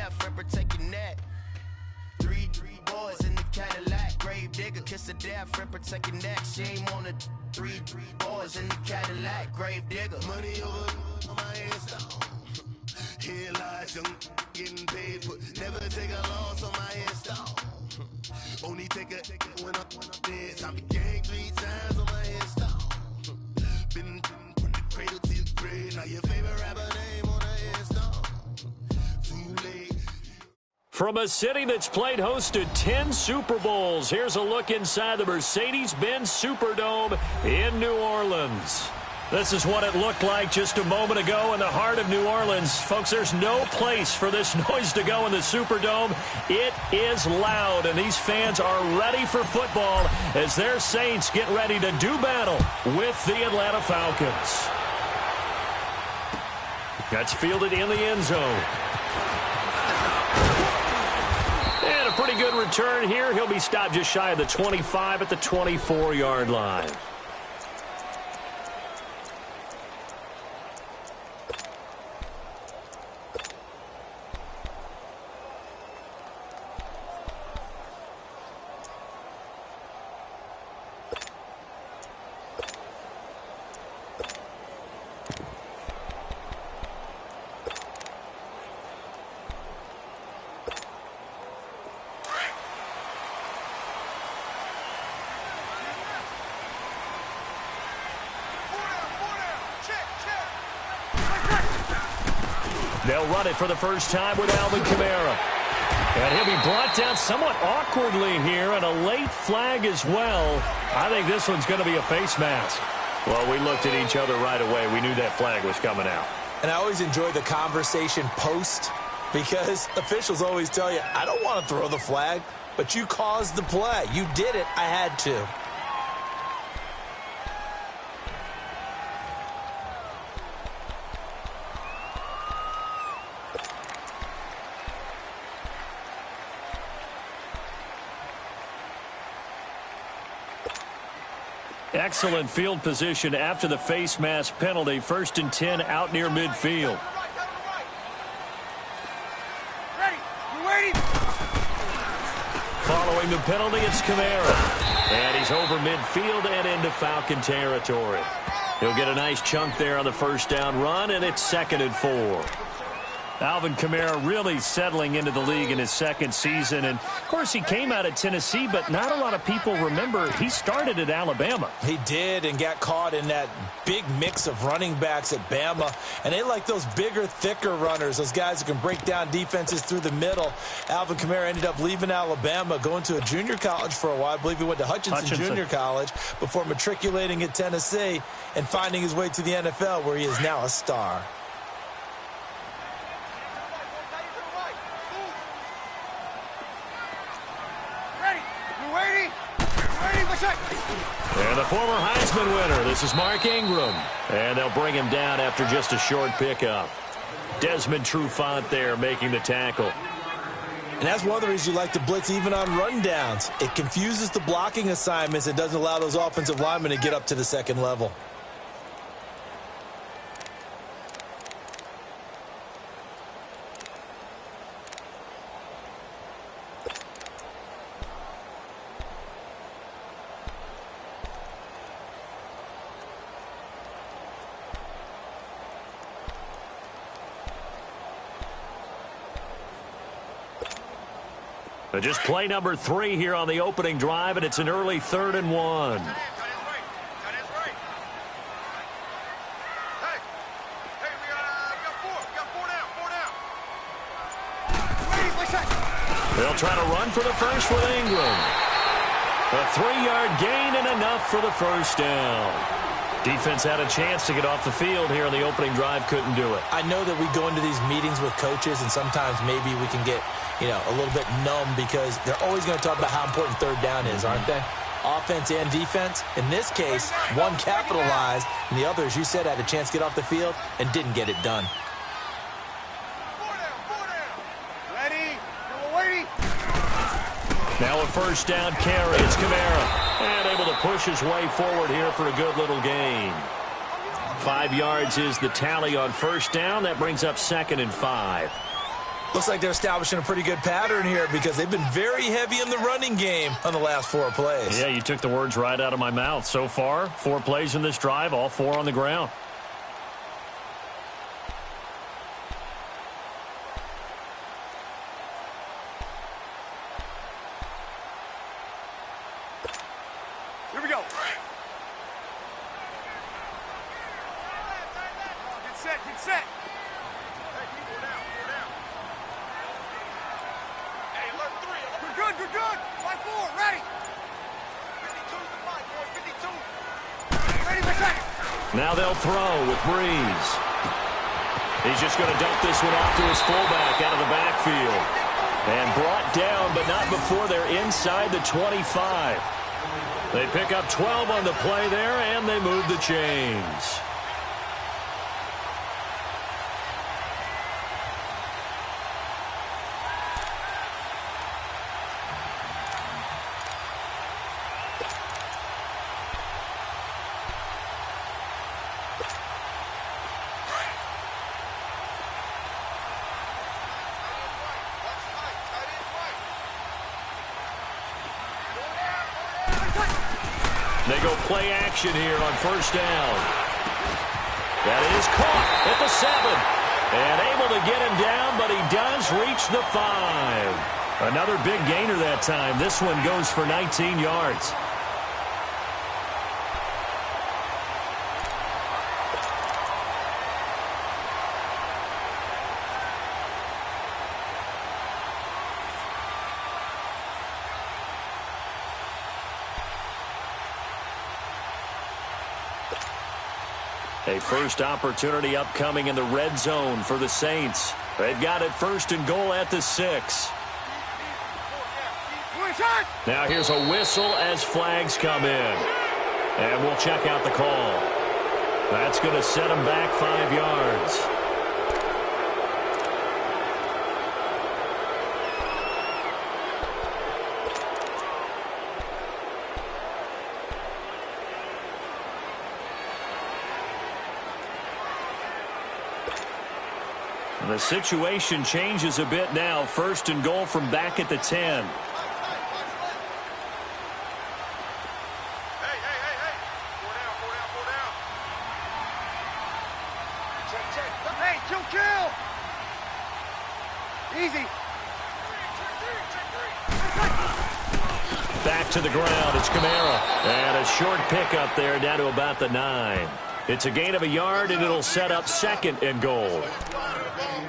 death and protect your neck. Three boys in the Cadillac, grave digger, kiss the death and protect your neck. Shame on the three boys in the Cadillac, grave digger. Money over my headstone. Here lies young, getting paid, but never take a loss on my headstone. Only take a when I'm dead. I be gang 3 times on my headstone. Been from the cradle to the grave. Now your favorite rapper name on a headstone. Too late. From a city that's played host to 10 Super Bowls, here's a look inside the Mercedes-Benz Superdome in New Orleans. This is what it looked like just a moment ago in the heart of New Orleans. Folks, there's no place for this noise to go in the Superdome. It is loud, and these fans are ready for football as their Saints get ready to do battle with the Atlanta Falcons. That's fielded in the end zone. And a pretty good return here. He'll be stopped just shy of the 25 at the 24-yard line. They'll run it for the first time with Alvin Kamara. And he'll be brought down somewhat awkwardly here, and a late flag as well. I think this one's going to be a face mask. Well, we looked at each other right away. We knew that flag was coming out. And I always enjoy the conversation post, because officials always tell you, I don't want to throw the flag, but you caused the play. You did it. I had to. Excellent field position after the face mask penalty. 1st and 10 out near midfield. Following the penalty, it's Kamara. And he's over midfield and into Falcon territory. He'll get a nice chunk there on the first down run, and it's 2nd and 4. Alvin Kamara really settling into the league in his 2nd season. And, of course, he came out of Tennessee, but not a lot of people remember he started at Alabama. He did, and got caught in that big mix of running backs at Bama. And they like those bigger, thicker runners, those guys who can break down defenses through the middle. Alvin Kamara ended up leaving Alabama, going to a junior college for a while. I believe he went to Hutchinson Junior College before matriculating at Tennessee and finding his way to the NFL, where he is now a star. And the former Heisman winner, this is Mark Ingram. And they'll bring him down after just a short pickup. Desmond Trufant there making the tackle. And that's one of the reasons you like to blitz even on rundowns. It confuses the blocking assignments. It doesn't allow those offensive linemen to get up to the 2nd level. Just play number 3 here on the opening drive, and it's an early 3rd and 1. They'll try to run for the first with Ingram. A 3-yard gain and enough for the first down. Defense had a chance to get off the field here on the opening drive, couldn't do it. I know that we go into these meetings with coaches, and sometimes maybe we can get, a little bit numb, because they're always going to talk about how important 3rd down is, aren't they? Offense and defense. In this case, one capitalized, and the other, as you said, had a chance to get off the field and didn't get it done. Now a first down carry. It's Kamara. And able to push his way forward here for a good little gain. 5 yards is the tally on first down. That brings up 2nd and 5. Looks like they're establishing a pretty good pattern here because they've been very heavy in the running game on the last 4 plays. Yeah, you took the words right out of my mouth. So far, 4 plays in this drive, all 4 on the ground. Here we go. Get set, get set. Hey, go down, go down. Hey, alert 3. We're good, we're good. Line 4, ready. 52's the fight, boy, 52. Ready for second. Now they'll throw with Breeze. He's just going to dump this one off to his fullback out of the backfield. And brought down, but not before they're inside the 25. They pick up 12 on the play there, and they move the chains. They go play action here on first down. That is caught at the 7. And able to get him down, but he does reach the 5. Another big gainer that time. This one goes for 19 yards. A first opportunity upcoming in the red zone for the Saints. They've got it 1st and goal at the 6. Now here's a whistle as flags come in. And we'll check out the call. That's going to set them back 5 yards. The situation changes a bit now. 1st and goal from back at the 10. Hey. Check. Hey, kill. Easy. Back to the ground. It's Kamara. And a short pickup there down to about the 9. It's a gain of a yard, and it'll set up 2nd and goal.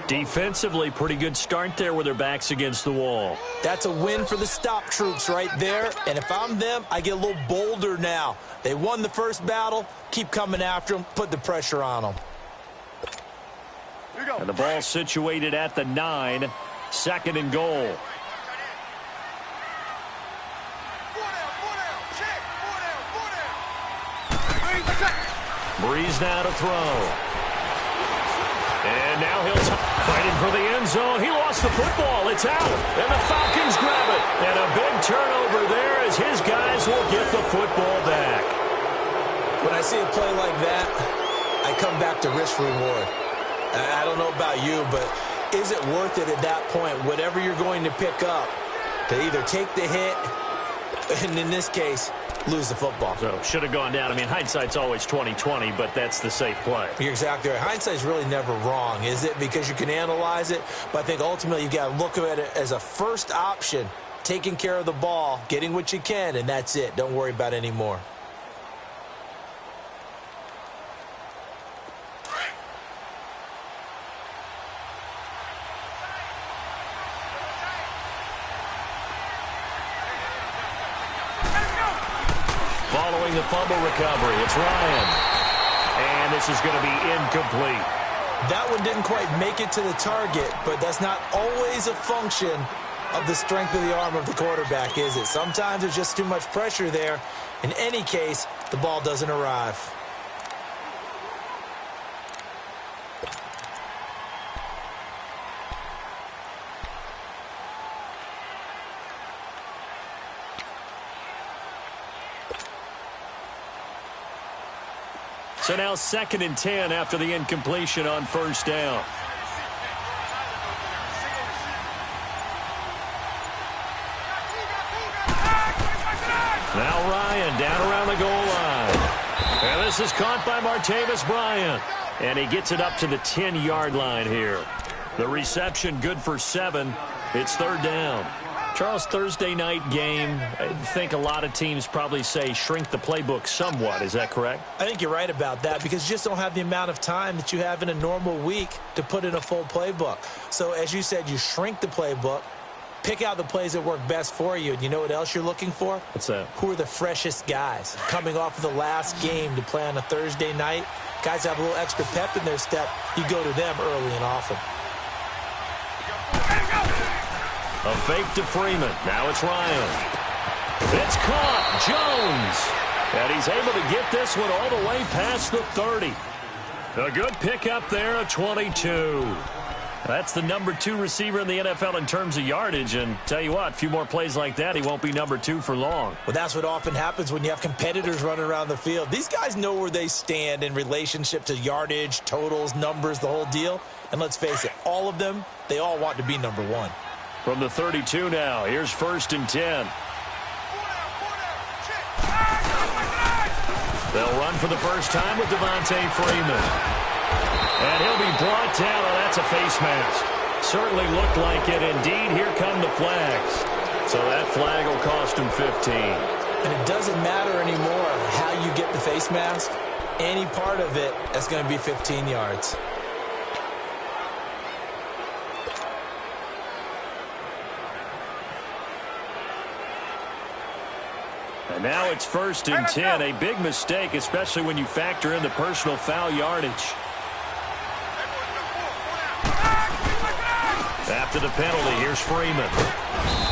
Defensively, pretty good start there with their backs against the wall. That's a win for the stop troops right there. And if I'm them, I get a little bolder now. They won the first battle. Keep coming after them. Put the pressure on them. And the ball situated at the 9. 2nd and goal. Breeze now to throw. And now he'll fighting for the end zone. He lost the football. It's out. And the Falcons grab it. And a big turnover there as his guys will get the football back. When I see a play like that, I come back to risk reward. I don't know about you, but is it worth it at that point, whatever you're going to pick up, to either take the hit, and in this case, lose the football? So should have gone down. I mean, hindsight's always 20/20, but that's the safe play. You're exactly right. Hindsight's really never wrong, is it? Because you can analyze it, but I think ultimately you got to look at it as a first option, taking care of the ball, getting what you can, and that's it. Don't worry about any more. Following the fumble recovery, it's Ryan. And this is going to be incomplete. That one didn't quite make it to the target, but that's not always a function of the strength of the arm of the quarterback, is it? Sometimes there's just too much pressure there. In any case, the ball doesn't arrive. So now 2nd and 10 after the incompletion on first down. Now Ryan down around the goal line. And this is caught by Martavis Bryant. And he gets it up to the 10-yard line here. The reception good for 7. It's third down. Charles, Thursday night game, I think a lot of teams probably say shrink the playbook somewhat. Is that correct? I think you're right about that because you just don't have the amount of time that you have in a normal week to put in a full playbook. So as you said, you shrink the playbook, pick out the plays that work best for you. And you know what else you're looking for? What's that? Who are the freshest guys coming off of the last game to play on a Thursday night? Guys have a little extra pep in their step. You go to them early and often. A fake to Freeman. Now it's Ryan. It's caught. Jones. And he's able to get this one all the way past the 30. A good pickup there at 22. That's the number 2 receiver in the NFL in terms of yardage. And tell you what, a few more plays like that, he won't be number 2 for long. Well, that's what often happens when you have competitors running around the field. These guys know where they stand in relationship to yardage, totals, numbers, the whole deal. And let's face it, all of them, they all want to be number 1. From the 32 now, here's 1st and 10. They'll run for the first time with Devontae Freeman. And he'll be brought down. Oh, that's a face mask. Certainly looked like it. Indeed, here come the flags. So that flag will cost him 15. And it doesn't matter anymore how you get the face mask. Any part of it, that's going to be 15 yards. And now it's 1st and 10. A big mistake, especially when you factor in the personal foul yardage. After the penalty, here's Freeman.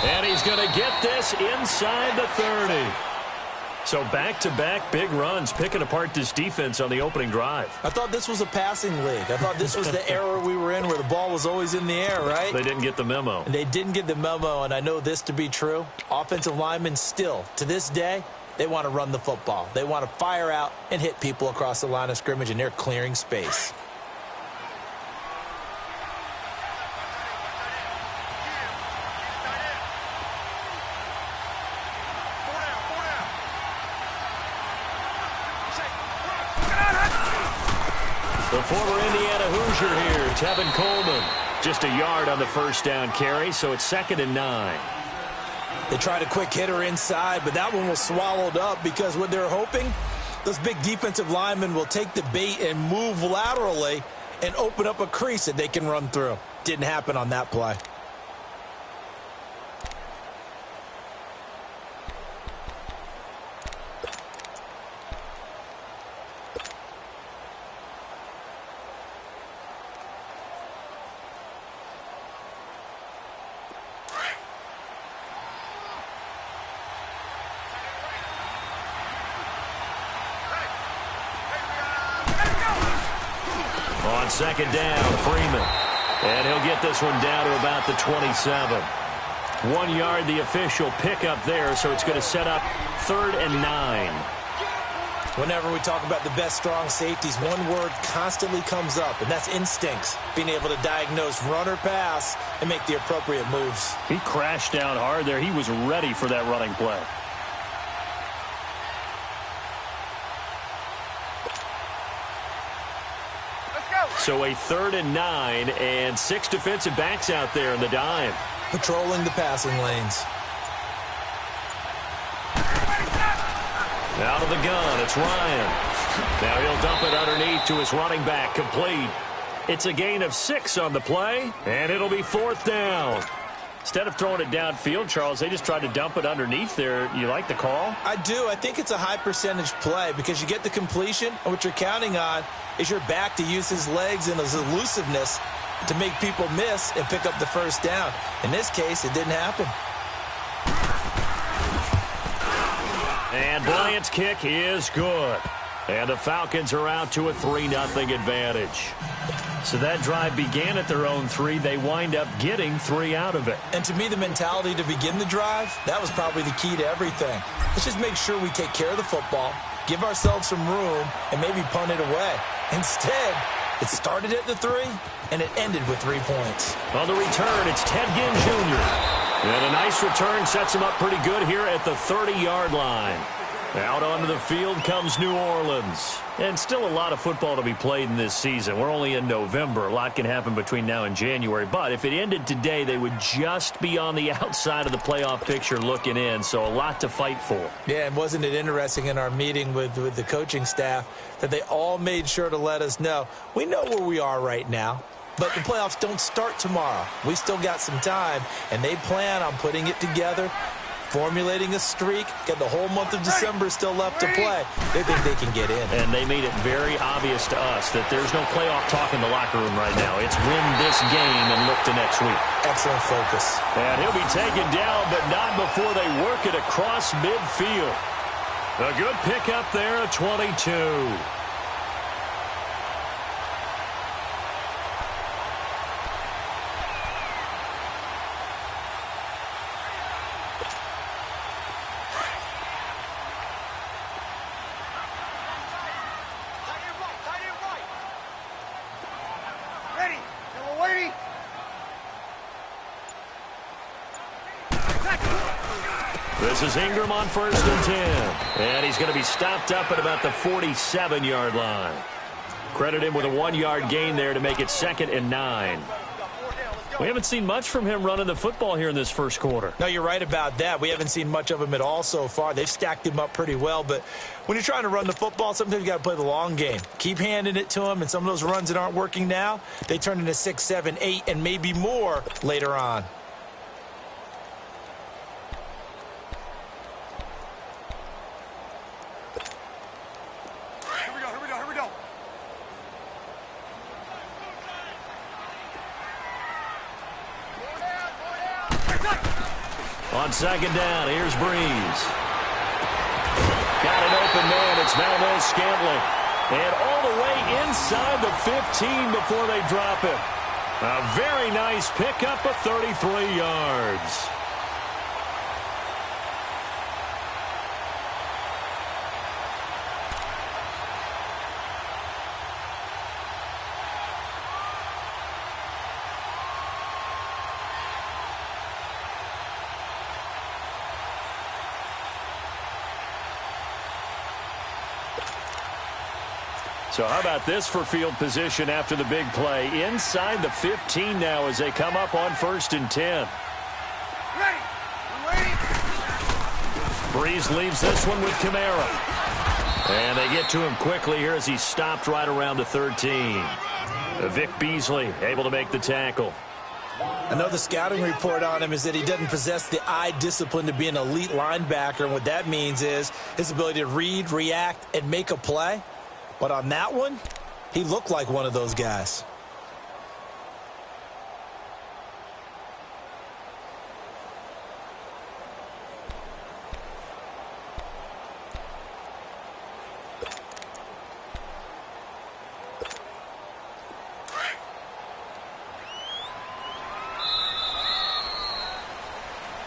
And he's going to get this inside the 30. So back-to-back big runs, picking apart this defense on the opening drive. I thought this was a passing league. I thought this was the era we were in where the ball was always in the air, right? They didn't get the memo. They didn't get the memo, and I know this to be true. Offensive linemen still, to this day, they want to run the football. They want to fire out and hit people across the line of scrimmage, and they're clearing space. The former Indiana Hoosier here, Tevin Coleman. Just a yard on the first down carry, so it's 2nd and 9. They tried a quick hitter inside, but that one was swallowed up because what they're hoping, those big defensive linemen will take the bait and move laterally and open up a crease that they can run through. Didn't happen on that play. On 2nd down, Freeman. And he'll get this one down to about the 27. 1 yard, the official pickup there, so it's going to set up 3rd and 9. Whenever we talk about the best strong safeties, one word constantly comes up, and that's instincts. Being able to diagnose run or pass and make the appropriate moves. He crashed down hard there. He was ready for that running play. So a 3rd and 9 and 6 defensive backs out there in the dime. Patrolling the passing lanes. Out of the gun, it's Ryan. Now he'll dump it underneath to his running back, complete. It's a gain of 6 on the play, and it'll be 4th down. Instead of throwing it downfield, Charles, they just tried to dump it underneath there. You like the call? I do. I think it's a high percentage play because you get the completion, and what you're counting on is your back to use his legs and his elusiveness to make people miss and pick up the first down. In this case, it didn't happen. And Bryant's kick is good. And the Falcons are out to a 3-0 advantage. So that drive began at their own 3. They wind up getting 3 out of it. And to me, the mentality to begin the drive, that was probably the key to everything. Let's just make sure we take care of the football, give ourselves some room, and maybe punt it away. Instead, it started at the 3, and it ended with 3 points. On the return, it's Ted Ginn Jr. And a nice return sets him up pretty good here at the 30-yard line. Out onto the field comes New Orleans. And still a lot of football to be played in this season. We're only in November. A lot can happen between now and January. But if it ended today, they would just be on the outside of the playoff picture looking in. So a lot to fight for. Yeah, and wasn't it interesting in our meeting with the coaching staff that they all made sure to let us know, we know where we are right now, but the playoffs don't start tomorrow. We still got some time, and they plan on putting it together, formulating a streak, got the whole month of December still left to play. They think they can get in. And they made it very obvious to us that there's no playoff talk in the locker room right now. It's win this game and look to next week. Excellent focus. And he'll be taken down, but not before they work it across midfield. A good pickup there at 22. This is Ingram on 1st and 10. And he's going to be stopped up at about the 47-yard line. Credit him with a 1-yard gain there to make it 2nd and 9. We haven't seen much from him running the football here in this first quarter. No, you're right about that. We haven't seen much of him at all so far. They've stacked him up pretty well. But when you're trying to run the football, sometimes you got to play the long game. Keep handing it to him, and some of those runs that aren't working now, they turn into 6, 7, 8, and maybe more later on. On 2nd down, here's Breeze. Got an open man. It's Valdez-Scantling. And all the way inside the 15 before they drop him. A very nice pickup of 33 yards. So how about this for field position after the big play? Inside the 15 now as they come up on 1st and 10. Breeze leaves this one with Kamara. And they get to him quickly here as he's stopped right around the 13. Vic Beasley able to make the tackle. I know the scouting report on him is that he doesn't possess the eye discipline to be an elite linebacker. And what that means is his ability to read, react, and make a play. But on that one, he looked like one of those guys.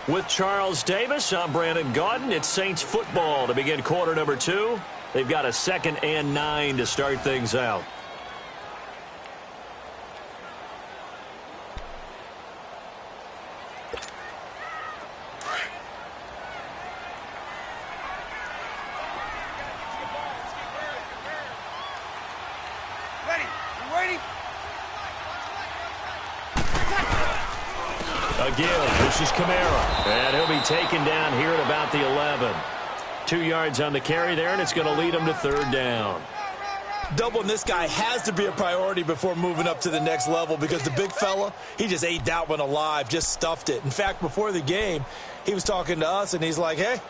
With Charles Davis, I'm Brandon Gaudin. It's Saints football to begin quarter number 2. They've got a 2nd and 9 to start things out. Again, this is Kamara. And he'll be taken down here at about the 11. 2 yards on the carry there, and it's going to lead him to 3rd down. Doubling this guy has to be a priority before moving up to the next level because the big fella, he just ate that one alive, just stuffed it. In fact, before the game, he was talking to us, and he's like, hey,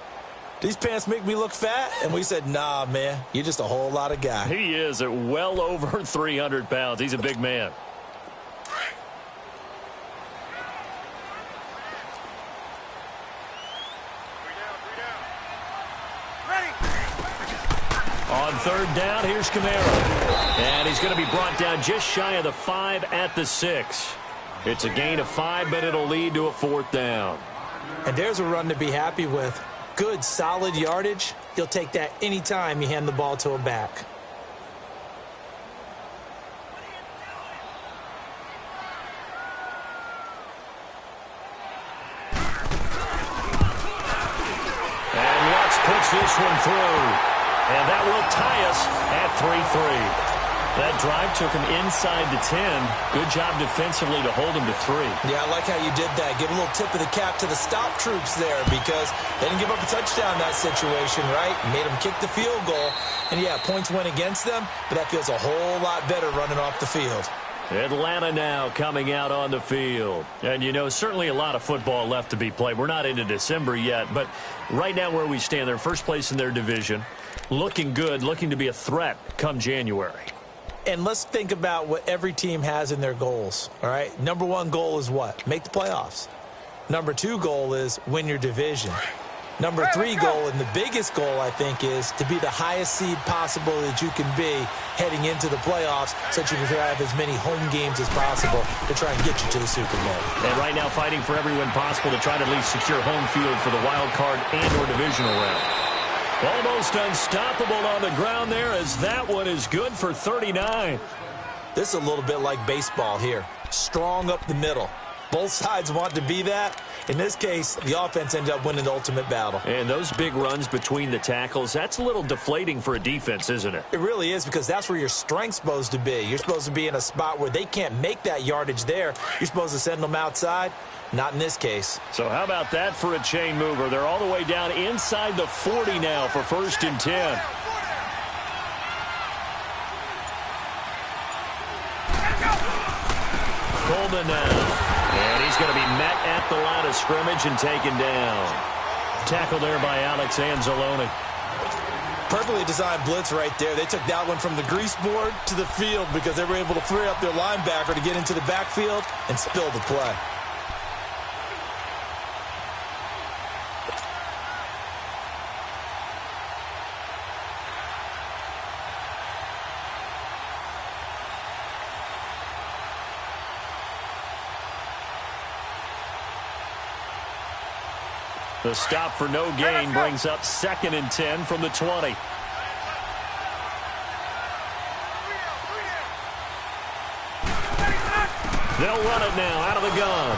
these pants make me look fat? And we said, nah, man, you're just a whole lot of guy. He is at well over 300 pounds. He's a big man. On 3rd down, here's Kamara. And he's going to be brought down just shy of the 5 at the 6. It's a gain of 5, but it'll lead to a 4th down. And there's a run to be happy with. Good, solid yardage. You'll take that anytime you hand the ball to a back. this one through. And that will tie us at 3-3. That drive took him inside the 10. Good job defensively to hold him to 3. Yeah, I like how you did that. Give a little tip of the cap to the stop troops there because they didn't give up a touchdown in that situation, right? Made them kick the field goal. And, yeah, points went against them, but that feels a whole lot better running off the field. Atlanta now coming out on the field. And, you know, certainly a lot of football left to be played. We're not into December yet, but right now where we stand, they're first place in their division. Looking good, looking to be a threat come January. And let's think about what every team has in their goals, all right? Number one goal is what? Make the playoffs. Number two goal is win your division. Number three goal, and the biggest goal, I think, is to be the highest seed possible that you can be heading into the playoffs so that you can have as many home games as possible to try and get you to the Super Bowl. And right now fighting for every win possible to try to at least secure home field for the wild card and or divisional round. Almost unstoppable on the ground there as that one is good for 39. This is a little bit like baseball here. Strong up the middle. Both sides want to be that. In this case, the offense ended up winning the ultimate battle. And those big runs between the tackles, that's a little deflating for a defense, isn't it? It really is because that's where your strength's supposed to be. You're supposed to be in a spot where they can't make that yardage there. You're supposed to send them outside. Not in this case. So how about that for a chain mover? They're all the way down inside the 40 now for 1st and 10. Coleman now. And he's going to be met at the line of scrimmage and taken down. Tackled there by Alex Anzalone. Perfectly designed blitz right there. They took that one from the grease board to the field because they were able to free up their linebacker to get into the backfield and spill the play. The stop for no gain brings up 2nd and 10 from the 20. They'll run it now out of the gun.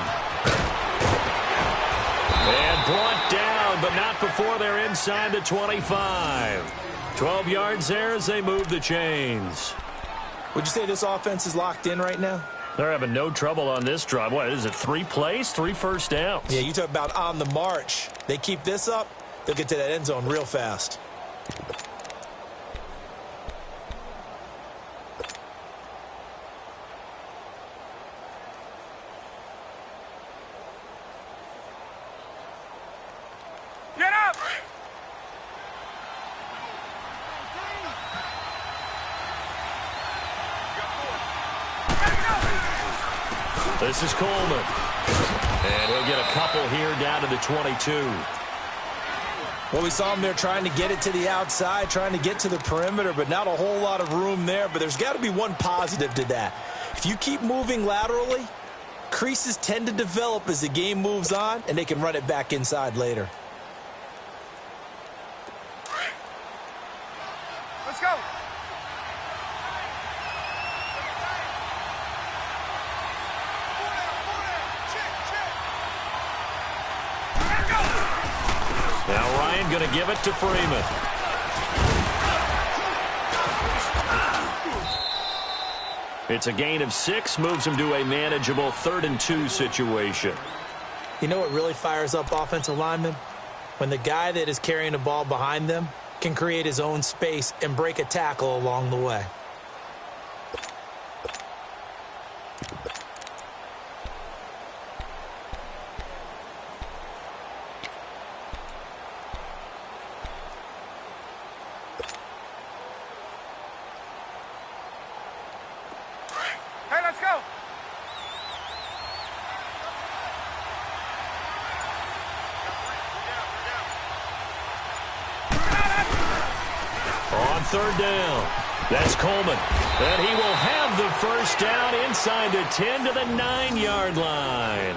And brought down, but not before they're inside the 25. 12 yards there as they move the chains. Would you say this offense is locked in right now? They're having no trouble on this drive. What is it, 3 plays, 3 first downs? Yeah, you talk about on the march. They keep this up, they'll get to that end zone real fast. Get up! This is Coleman. And he'll get a couple here down to the 22. Well, we saw him there trying to get it to the outside, trying to get to the perimeter, but not a whole lot of room there. But there's got to be one positive to that. If you keep moving laterally, creases tend to develop as the game moves on, and they can run it back inside later. Let's go! Now Ryan going to give it to Freeman. It's a gain of 6, moves him to a manageable 3rd and 2 situation. You know what really fires up offensive linemen? When the guy that is carrying the ball behind them can create his own space and break a tackle along the way. Hey, let's go! On 3rd down, that's Coleman. And he will have the first down inside the 10 to the 9-yard line.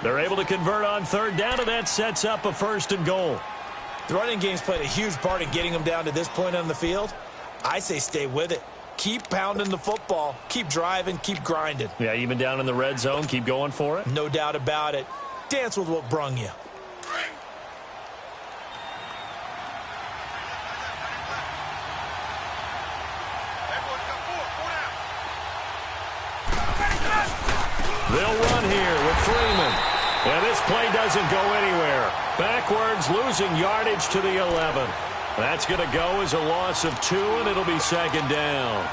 They're able to convert on 3rd down, and that sets up a 1st and goal. The running game's played a huge part in getting them down to this point on the field. I say stay with it. Keep pounding the football. Keep driving. Keep grinding. Yeah, even down in the red zone, keep going for it. No doubt about it. Dance with what brung you. They'll run here with Freeman. And this play doesn't go anywhere. Backwards, losing yardage to the 11. That's going to go as a loss of 2, and it'll be second down.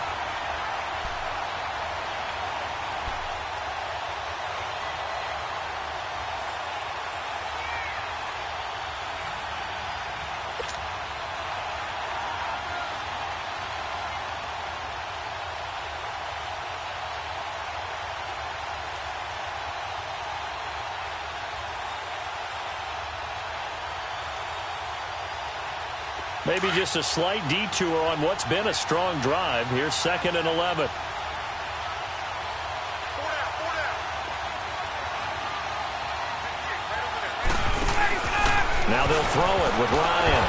Maybe just a slight detour on what's been a strong drive. Here's 2nd and 11. Now they'll throw it with Ryan.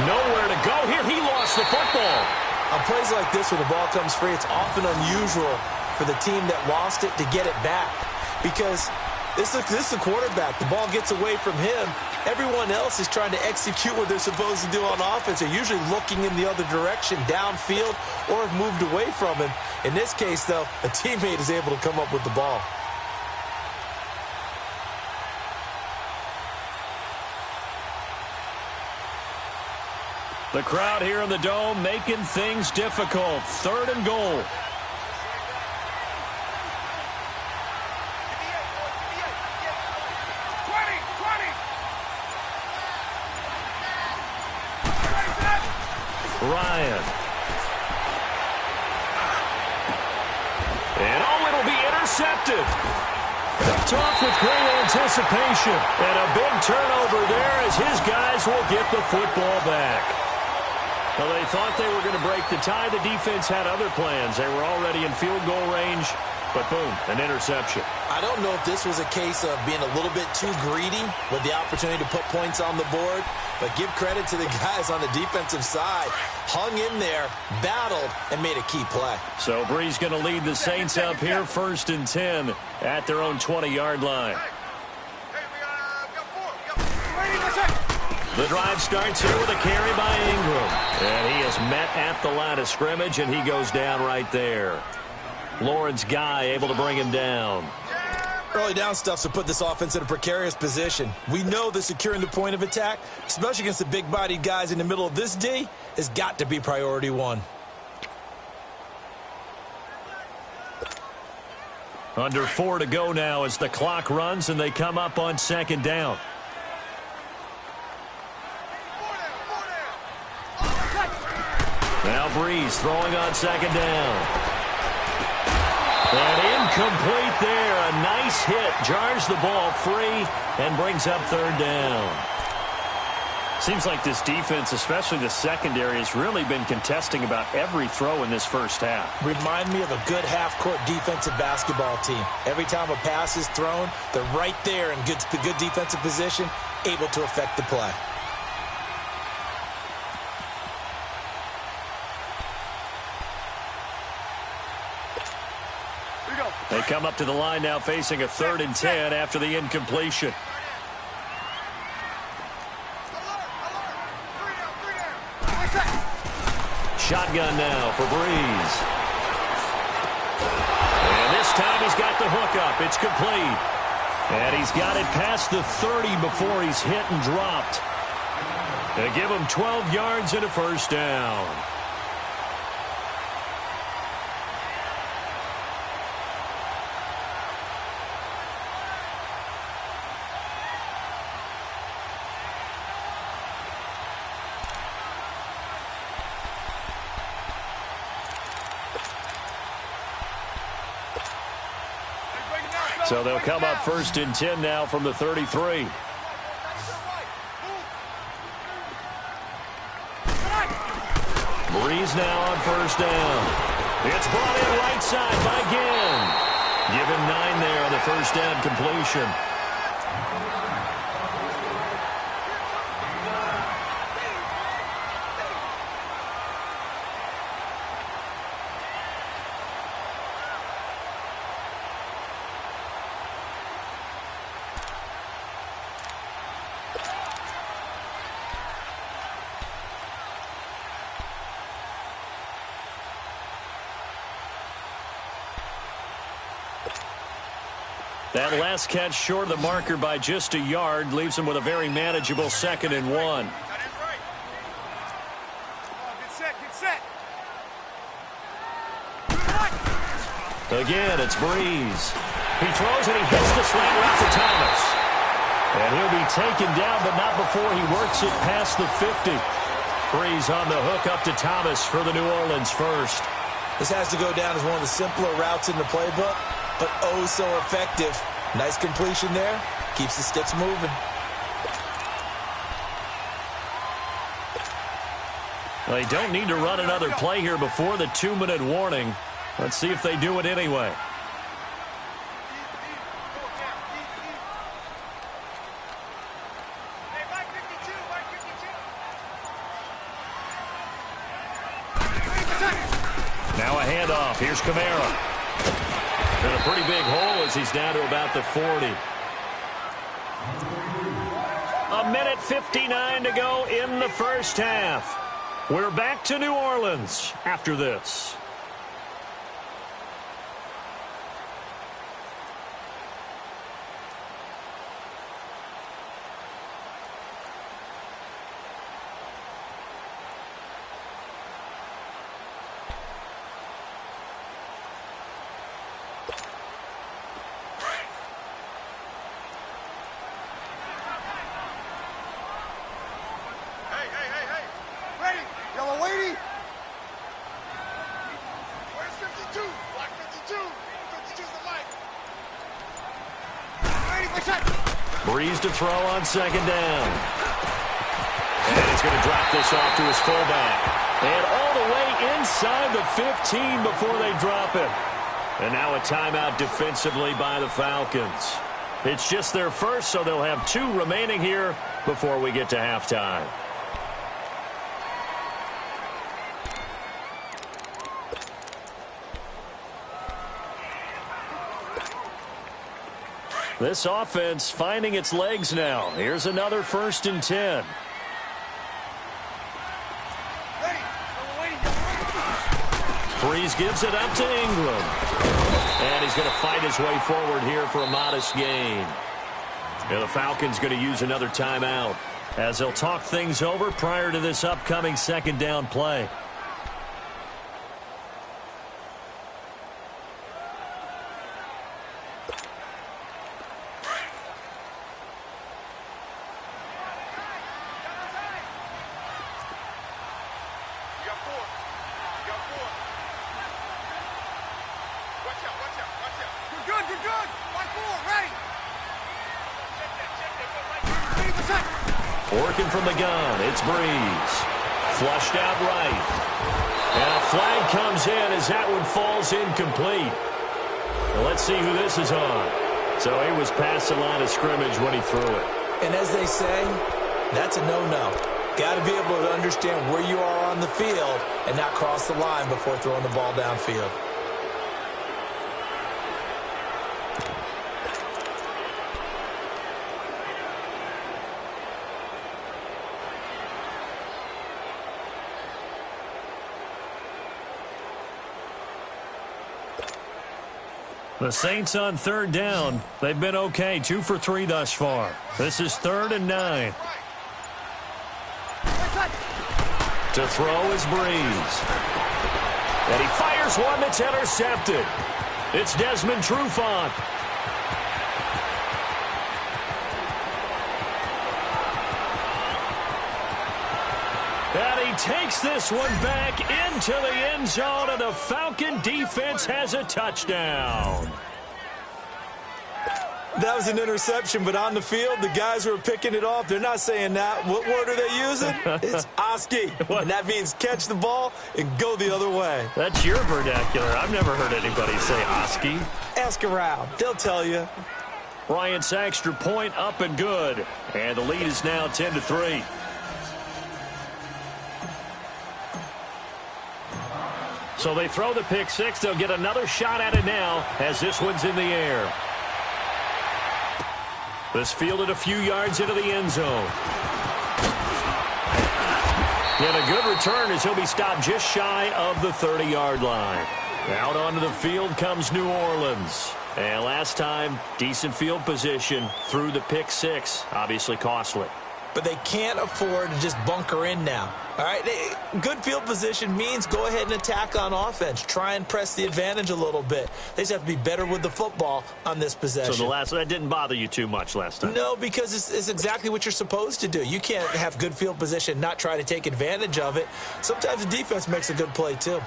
Nowhere to go here. He lost the football. On plays like this, when the ball comes free, it's often unusual for the team that lost it to get it back. Because this is the quarterback. The ball gets away from him. Everyone else is trying to execute what they're supposed to do on offense. They're usually looking in the other direction, downfield, or have moved away from him. In this case, though, a teammate is able to come up with the ball. The crowd here in the Dome making things difficult. 3rd and goal. Ryan. And it'll be intercepted. Picked off with great anticipation. And a big turnover there as his guys will get the football back. Well, they thought they were going to break the tie. The defense had other plans. They were already in field goal range. But boom, an interception. I don't know if this was a case of being a little bit too greedy with the opportunity to put points on the board, but give credit to the guys on the defensive side. Hung in there, battled, and made a key play. So Bree's going to lead the Saints up here, 1st and 10 at their own 20-yard line. The drive starts here with a carry by Ingram. And he is met at the line of scrimmage, and he goes down right there. Lawrence Guy able to bring him down. Early down stuffs will put this offense in a precarious position. We know that securing the point of attack, especially against the big-bodied guys in the middle of this D, has got to be priority 1. Under 4 to go now as the clock runs and they come up on 2nd down. Now Breeze throwing on 2nd down. And incomplete there. A nice hit. Jars the ball free and brings up 3rd down. Seems like this defense, especially the secondary, has really been contesting about every throw in this first half. Remind me of a good half-court defensive basketball team. Every time a pass is thrown, they're right there in good defensive position, able to affect the play. They come up to the line now facing a 3rd and 10 after the incompletion. Shotgun now for Breeze. And this time he's got the hook up. It's complete. And he's got it past the 30 before he's hit and dropped. They give him 12 yards and a 1st down. So they'll come up 1st and 10 now from the 33. Breeze now on 1st down. It's brought in right side by Ginn. Give him 9 there on the 1st down completion. That last catch short of the marker by just a yard leaves them with a very manageable 2nd and 1. Again, it's Breeze. He throws and he hits the slant route to Thomas. And he'll be taken down, but not before he works it past the 50. Breeze on the hook up to Thomas for the New Orleans first. This has to go down as one of the simpler routes in the playbook, but oh so effective. Nice completion there. Keeps the sticks moving. They don't need to run another play here before the 2-minute warning. Let's see if they do it anyway. Now a handoff. Here's Kamara. In a pretty big hole as he's down to about the 40. 1:59 to go in the first half. We're back to New Orleans after this. Breeze to throw on 2nd down. And he's going to drop this off to his fullback. And all the way inside the 15 before they drop it. And now a timeout defensively by the Falcons. It's just their first, so they'll have 2 remaining here before we get to halftime. This offense finding its legs now. Here's another 1st and 10. Breeze gives it up to Ingram. And he's going to fight his way forward here for a modest gain. And the Falcons going to use another timeout as they'll talk things over prior to this upcoming 2nd down play. Working from the gun, it's Breeze. Flushed out right. And a flag comes in as that one falls incomplete. Well, let's see who this is on. So he was past the line of scrimmage when he threw it. And as they say, that's a no-no. Got to be able to understand where you are on the field and not cross the line before throwing the ball downfield. The Saints on 3rd down. They've been okay, 2 for 3 thus far. This is 3rd and 9. To throw is Breeze. And he fires one that's intercepted. It's Desmond Trufant. And he takes this one back into the end zone, and the Falcon defense has a touchdown. That was an interception, but on the field, the guys who are picking it off, they're not saying that. What word are they using? It's Oski. And that means catch the ball and go the other way. That's your vernacular. I've never heard anybody say Oski. Ask around. They'll tell you. Bryant's extra point up and good. And the lead is now 10-3. So they throw the pick six. They'll get another shot at it now as this one's in the air. This fielded a few yards into the end zone. And a good return as he'll be stopped just shy of the 30-yard line. Out onto the field comes New Orleans. And last time, decent field position through the pick six. Obviously costly. But they can't afford to just bunker in now. All right, good field position means go ahead and attack on offense. Try and press the advantage a little bit. They just have to be better with the football on this possession. So that didn't bother you too much last time? No, because it's exactly what you're supposed to do. You can't have good field position, not try to take advantage of it. Sometimes the defense makes a good play, too.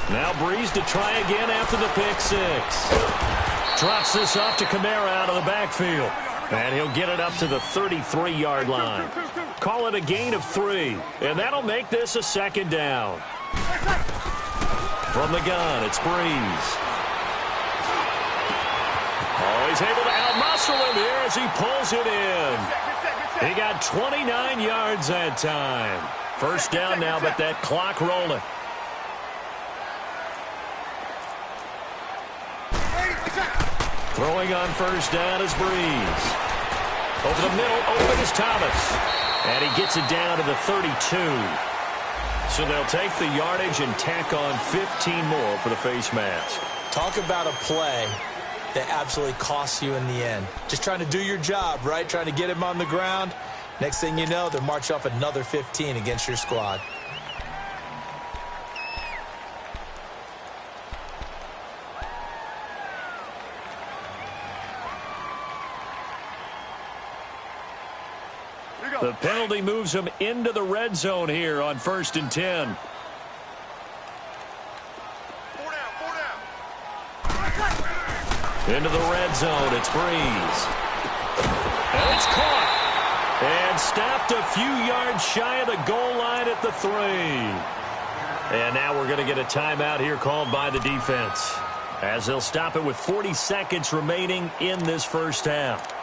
Now Breeze to try again after the pick six. Drops this off to Kamara out of the backfield. And he'll get it up to the 33-yard line. Call it a gain of 3. And that'll make this a second down. From the gun, it's Breeze. Oh, he's able to outmuscle him here as he pulls it in. He got 29 yards that time. First down now, but that clock rolling. Throwing on first down is Breeze. Over the middle, open is Thomas. And he gets it down to the 32. So they'll take the yardage and tack on 15 more for the face mask. Talk about a play that absolutely costs you in the end. Just trying to do your job, right? Trying to get him on the ground. Next thing you know, they'll march up another 15 against your squad. The penalty moves him into the red zone here on 1st and 10. 4 down. Into the red zone, it's Breeze. And it's caught. And stopped a few yards shy of the goal line at the 3. And now we're going to get a timeout here called by the defense, as they'll stop it with 40 seconds remaining in this first half.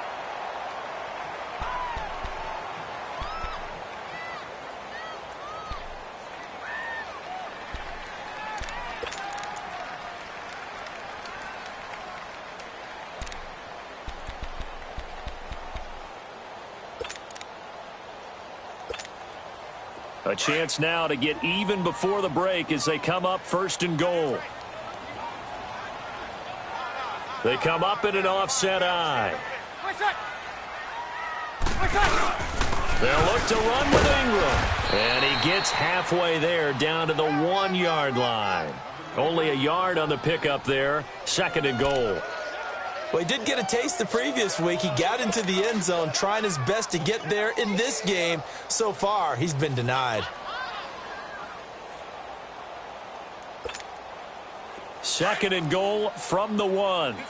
A chance now to get even before the break as they come up 1st and goal. They come up in an offset eye. They'll look to run with Ingram. And he gets halfway there down to the 1-yard line. Only a yard on the pickup there. 2nd and goal. Well, he did get a taste the previous week. He got into the end zone trying his best to get there in this game. So far, he's been denied. 2nd and goal from the 1. Good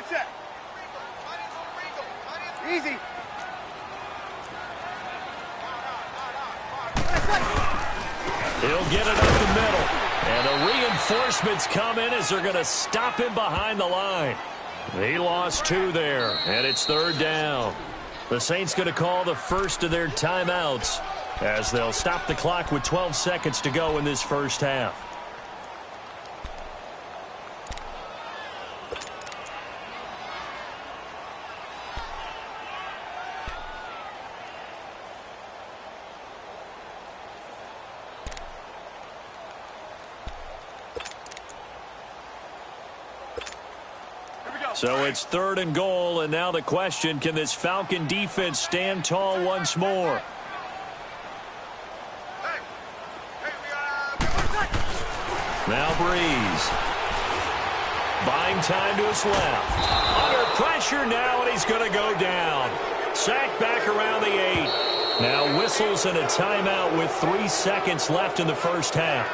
set. Easy. He'll get it up the middle. And the reinforcements come in as they're going to stop him behind the line. He lost 2 there, and it's 3rd down. The Saints going to call the first of their timeouts as they'll stop the clock with 12 seconds to go in this first half. So it's 3rd and goal, and now the question, can this Falcon defense stand tall once more? Now Breeze. Buying time to his left. Under pressure now, and he's going to go down. Sacked back around the 8. Now whistles and a timeout with 3 seconds left in the first half.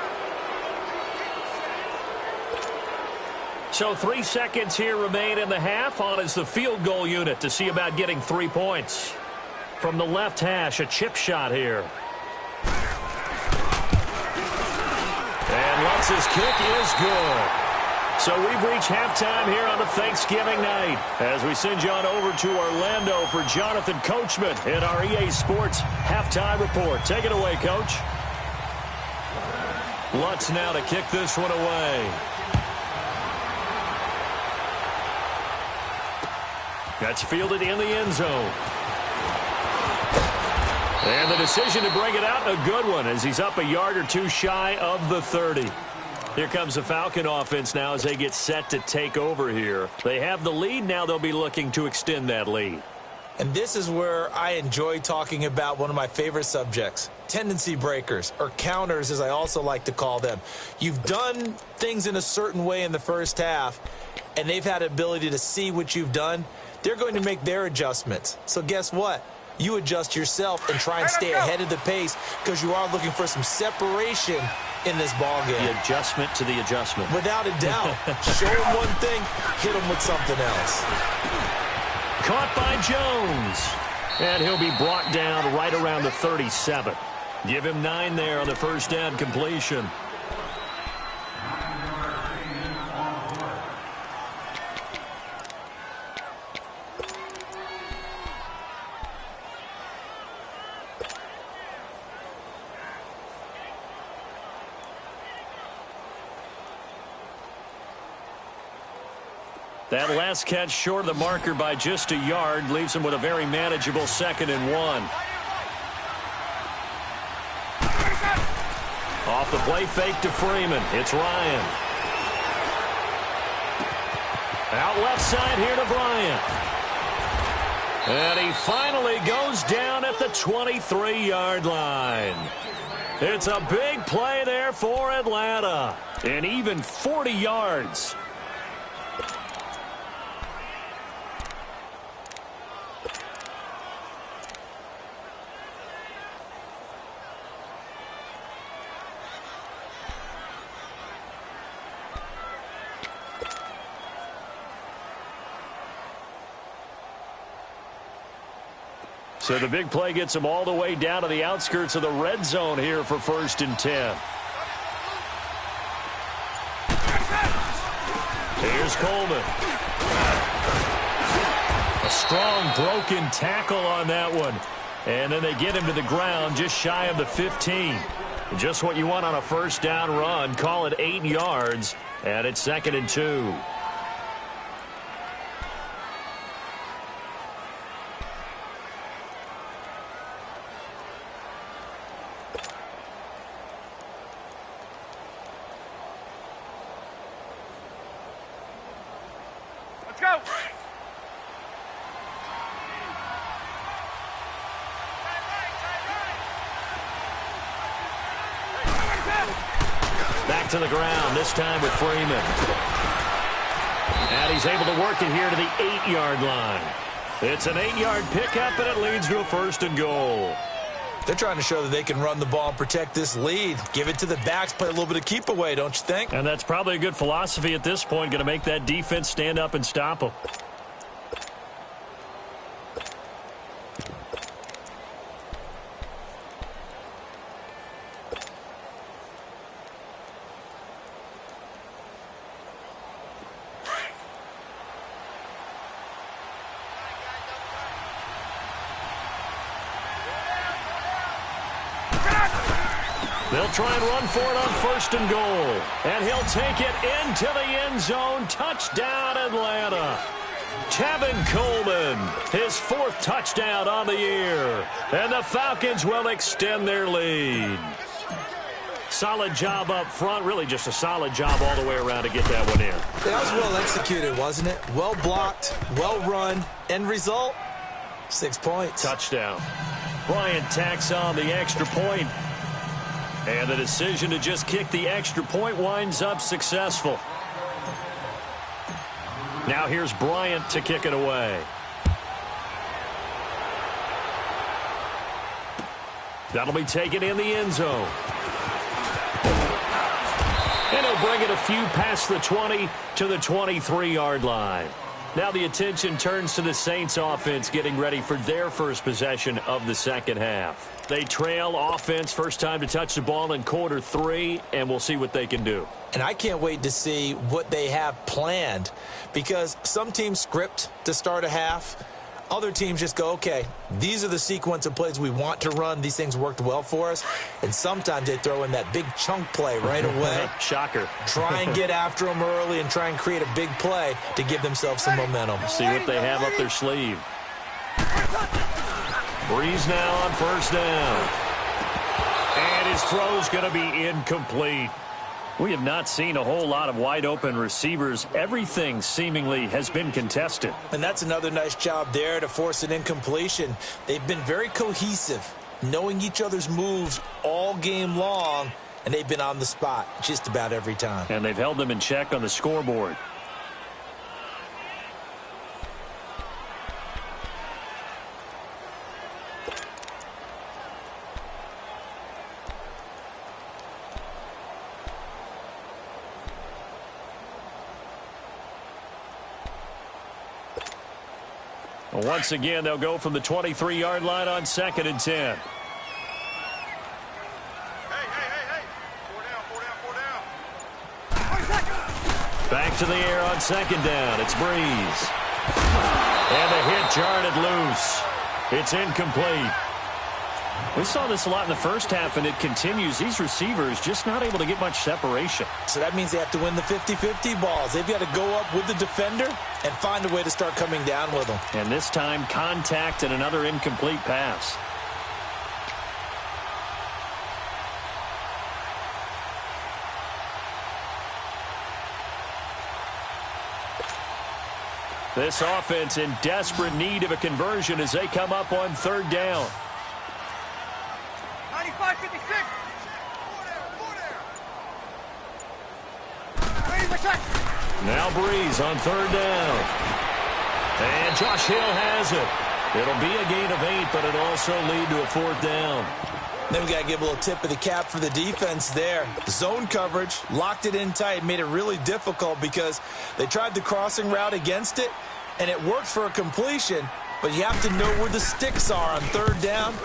So 3 seconds here remain in the half. On is the field goal unit to see about getting 3 points. From the left hash, a chip shot here. And Lutz's kick is good. So we've reached halftime here on a Thanksgiving night as we send you on over to Orlando for Jonathan Coachman in our EA Sports Halftime Report. Take it away, Coach. Lutz now to kick this one away. That's fielded in the end zone. And the decision to bring it out, a good one, as he's up a yard or 2 shy of the 30. Here comes the Falcon offense now as they get set to take over here. They have the lead. Now they'll be looking to extend that lead. And this is where I enjoy talking about one of my favorite subjects, tendency breakers, or counters as I also like to call them. You've done things in a certain way in the first half, and they've had the ability to see what you've done. They're going to make their adjustments. So guess what? You adjust yourself and try and stay ahead of the pace because you are looking for some separation in this ball game. The adjustment to the adjustment. Without a doubt. Show them one thing, hit them with something else. Caught by Jones. And he'll be brought down right around the 37. Give him 9 there on the first down completion. That last catch short of the marker by just a yard leaves him with a very manageable 2nd and 1. Off the play fake to Freeman. It's Ryan. Out left side here to Bryant. And he finally goes down at the 23-yard line. It's a big play there for Atlanta. And even 40 yards. So the big play gets him all the way down to the outskirts of the red zone here for 1st and 10. Here's Coleman. A strong broken tackle on that one. And then they get him to the ground just shy of the 15. Just what you want on a first down run. Call it 8 yards. And it's 2nd and 2. Go! Back to the ground, this time with Freeman. And he's able to work it here to the 8-yard line. It's an 8-yard pickup, and it leads to a 1st and goal. They're trying to show that they can run the ball and protect this lead. Give it to the backs, play a little bit of keep away, don't you think? And that's probably a good philosophy at this point, going to make that defense stand up and stop them. They'll try and run for it on 1st and goal. And he'll take it into the end zone. Touchdown, Atlanta. Tevin Coleman, his 4th touchdown on the year. And the Falcons will extend their lead. Solid job up front. Really just a solid job all the way around to get that one in. That was well executed, wasn't it? Well blocked, well run. End result, 6 points. Touchdown. Bryant tacks on the extra point. And the decision to just kick the extra point winds up successful. Now here's Bryant to kick it away. That'll be taken in the end zone. And he'll bring it a few past the 20 to the 23-yard line. Now the attention turns to the Saints offense getting ready for their first possession of the second half. They trail offense, first time to touch the ball in quarter 3, and we'll see what they can do. And I can't wait to see what they have planned, because some teams script to start a half. Other teams just go, okay, these are the sequence of plays we want to run. These things worked well for us. And sometimes they throw in that big chunk play right away. Shocker. Try and get after them early and try and create a big play to give themselves some momentum. See what they have up their sleeve. Breeze now on first down. And his throw's going to be incomplete. We have not seen a whole lot of wide-open receivers. Everything seemingly has been contested. And that's another nice job there to force an incompletion. They've been very cohesive, knowing each other's moves all game long, and they've been on the spot just about every time. And they've held them in check on the scoreboard. Once again, they'll go from the 23-yard line on 2nd and 10. Hey. 4 down. Back to the air on 2nd down. It's Breeze. And the hit jarred loose. It's incomplete. We saw this a lot in the first half, and it continues. These receivers just not able to get much separation. So that means they have to win the 50-50 balls. They've got to go up with the defender and find a way to start coming down with them. And this time, contact and another incomplete pass. This offense in desperate need of a conversion as they come up on 3rd down. 95-56. Now Breeze on 3rd down. And Josh Hill has it. It'll be a gain of 8, but it'll also lead to a 4th down. Then we got to give a little tip of the cap for the defense there. Zone coverage, locked it in tight, made it really difficult because they tried the crossing route against it, and it worked for a completion, but you have to know where the sticks are on 3rd down.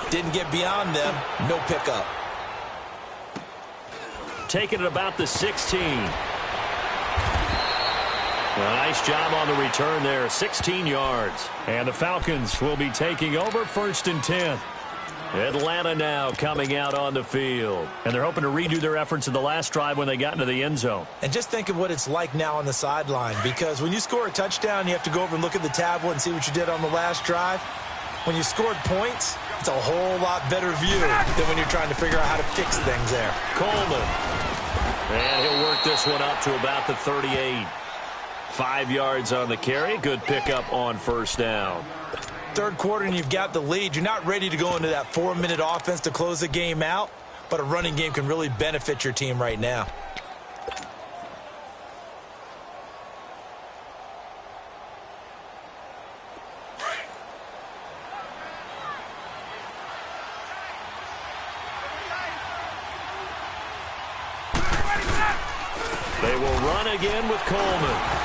Didn't get beyond them, no pickup. Taking it about the 16. A nice job on the return there, 16 yards. And the Falcons will be taking over 1st and 10. Atlanta now coming out on the field. And they're hoping to redo their efforts in the last drive when they got into the end zone. And just think of what it's like now on the sideline, because when you score a touchdown, you have to go over and look at the tablet and see what you did on the last drive. When you scored points, it's a whole lot better view than when you're trying to figure out how to fix things there. Coleman. And he'll work this one up to about the 38. 5 yards on the carry. Good pickup on 1st down. 3rd quarter and you've got the lead. You're not ready to go into that 4-minute offense to close the game out, but a running game can really benefit your team right now. They will run again with Coleman.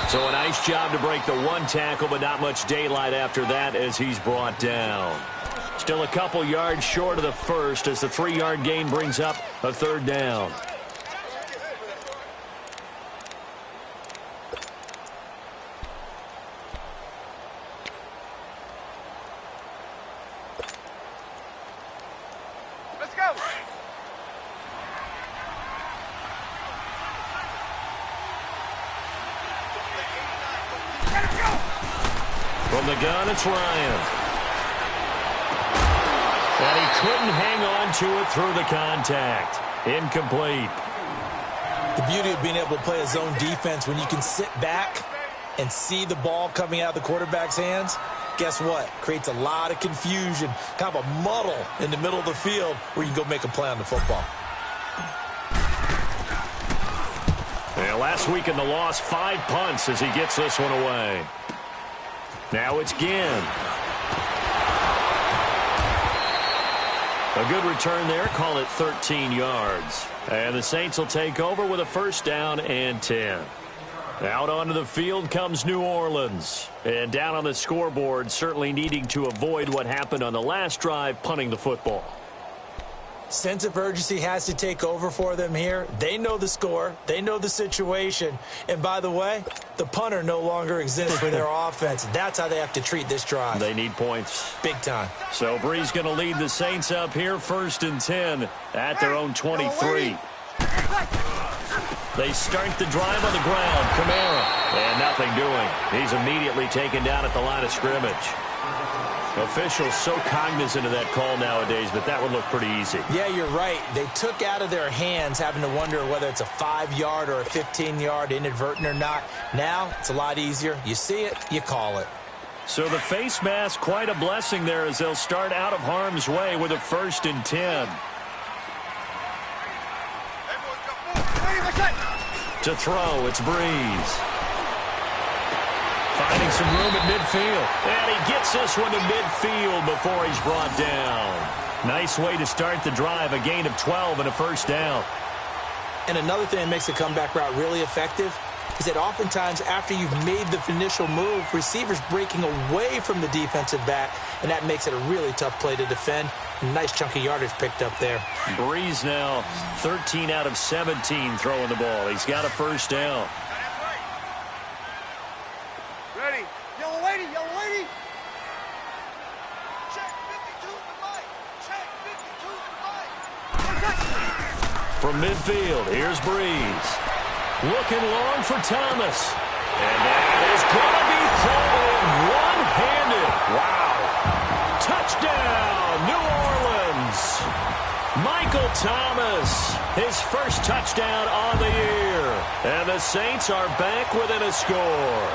So a nice job to break the 1 tackle, but not much daylight after that as he's brought down. Still a couple yards short of the first as the 3-yard gain brings up a 3rd down. Let's go. From the gun, it's Ryan. And he couldn't hang on to it through the contact. Incomplete. The beauty of being able to play a zone defense when you can sit back and see the ball coming out of the quarterback's hands, guess what? Creates a lot of confusion, kind of a muddle in the middle of the field where you can go make a play on the football. Yeah, last week in the loss, 5 punts as he gets this one away. Now it's Ginn. A good return there. Call it 13 yards. And the Saints will take over with a 1st down and 10. Out onto the field comes New Orleans. And down on the scoreboard, certainly needing to avoid what happened on the last drive, punting the football. Sense of urgency has to take over for them here. They know the score. They know the situation. And by the way, the punter no longer exists for their offense. That's how they have to treat this drive. They need points. Big time. So Breeze going to lead the Saints up here 1st and 10 at their own 23. They start the drive on the ground. Kamara. And nothing doing. He's immediately taken down at the line of scrimmage. Officials so cognizant of that call nowadays, but that would look pretty easy. Yeah, you're right. They took out of their hands having to wonder whether it's a 5-yard or a 15-yard inadvertent or not. Now, it's a lot easier. You see it, you call it. So the face mask, quite a blessing there as they'll start out of harm's way with a 1st and 10. To throw, it's Breeze. Finding some room at midfield. And he gets this one to midfield before he's brought down. Nice way to start the drive, a gain of 12 and a 1st down. And another thing that makes the comeback route really effective is that oftentimes after you've made the initial move, receivers breaking away from the defensive back, and that makes it a really tough play to defend. A nice chunk of yardage picked up there. Breeze now 13 out of 17 throwing the ball. He's got a 1st down. Ready. Yellow lady, yellow lady. Check 52 to the mic. Check 52 to the mic. From midfield, here's Breeze. Looking long for Thomas. And that is going to be thrown one-handed. Wow. Touchdown, New Orleans. Michael Thomas, his 1st touchdown on the year. And the Saints are back within a score.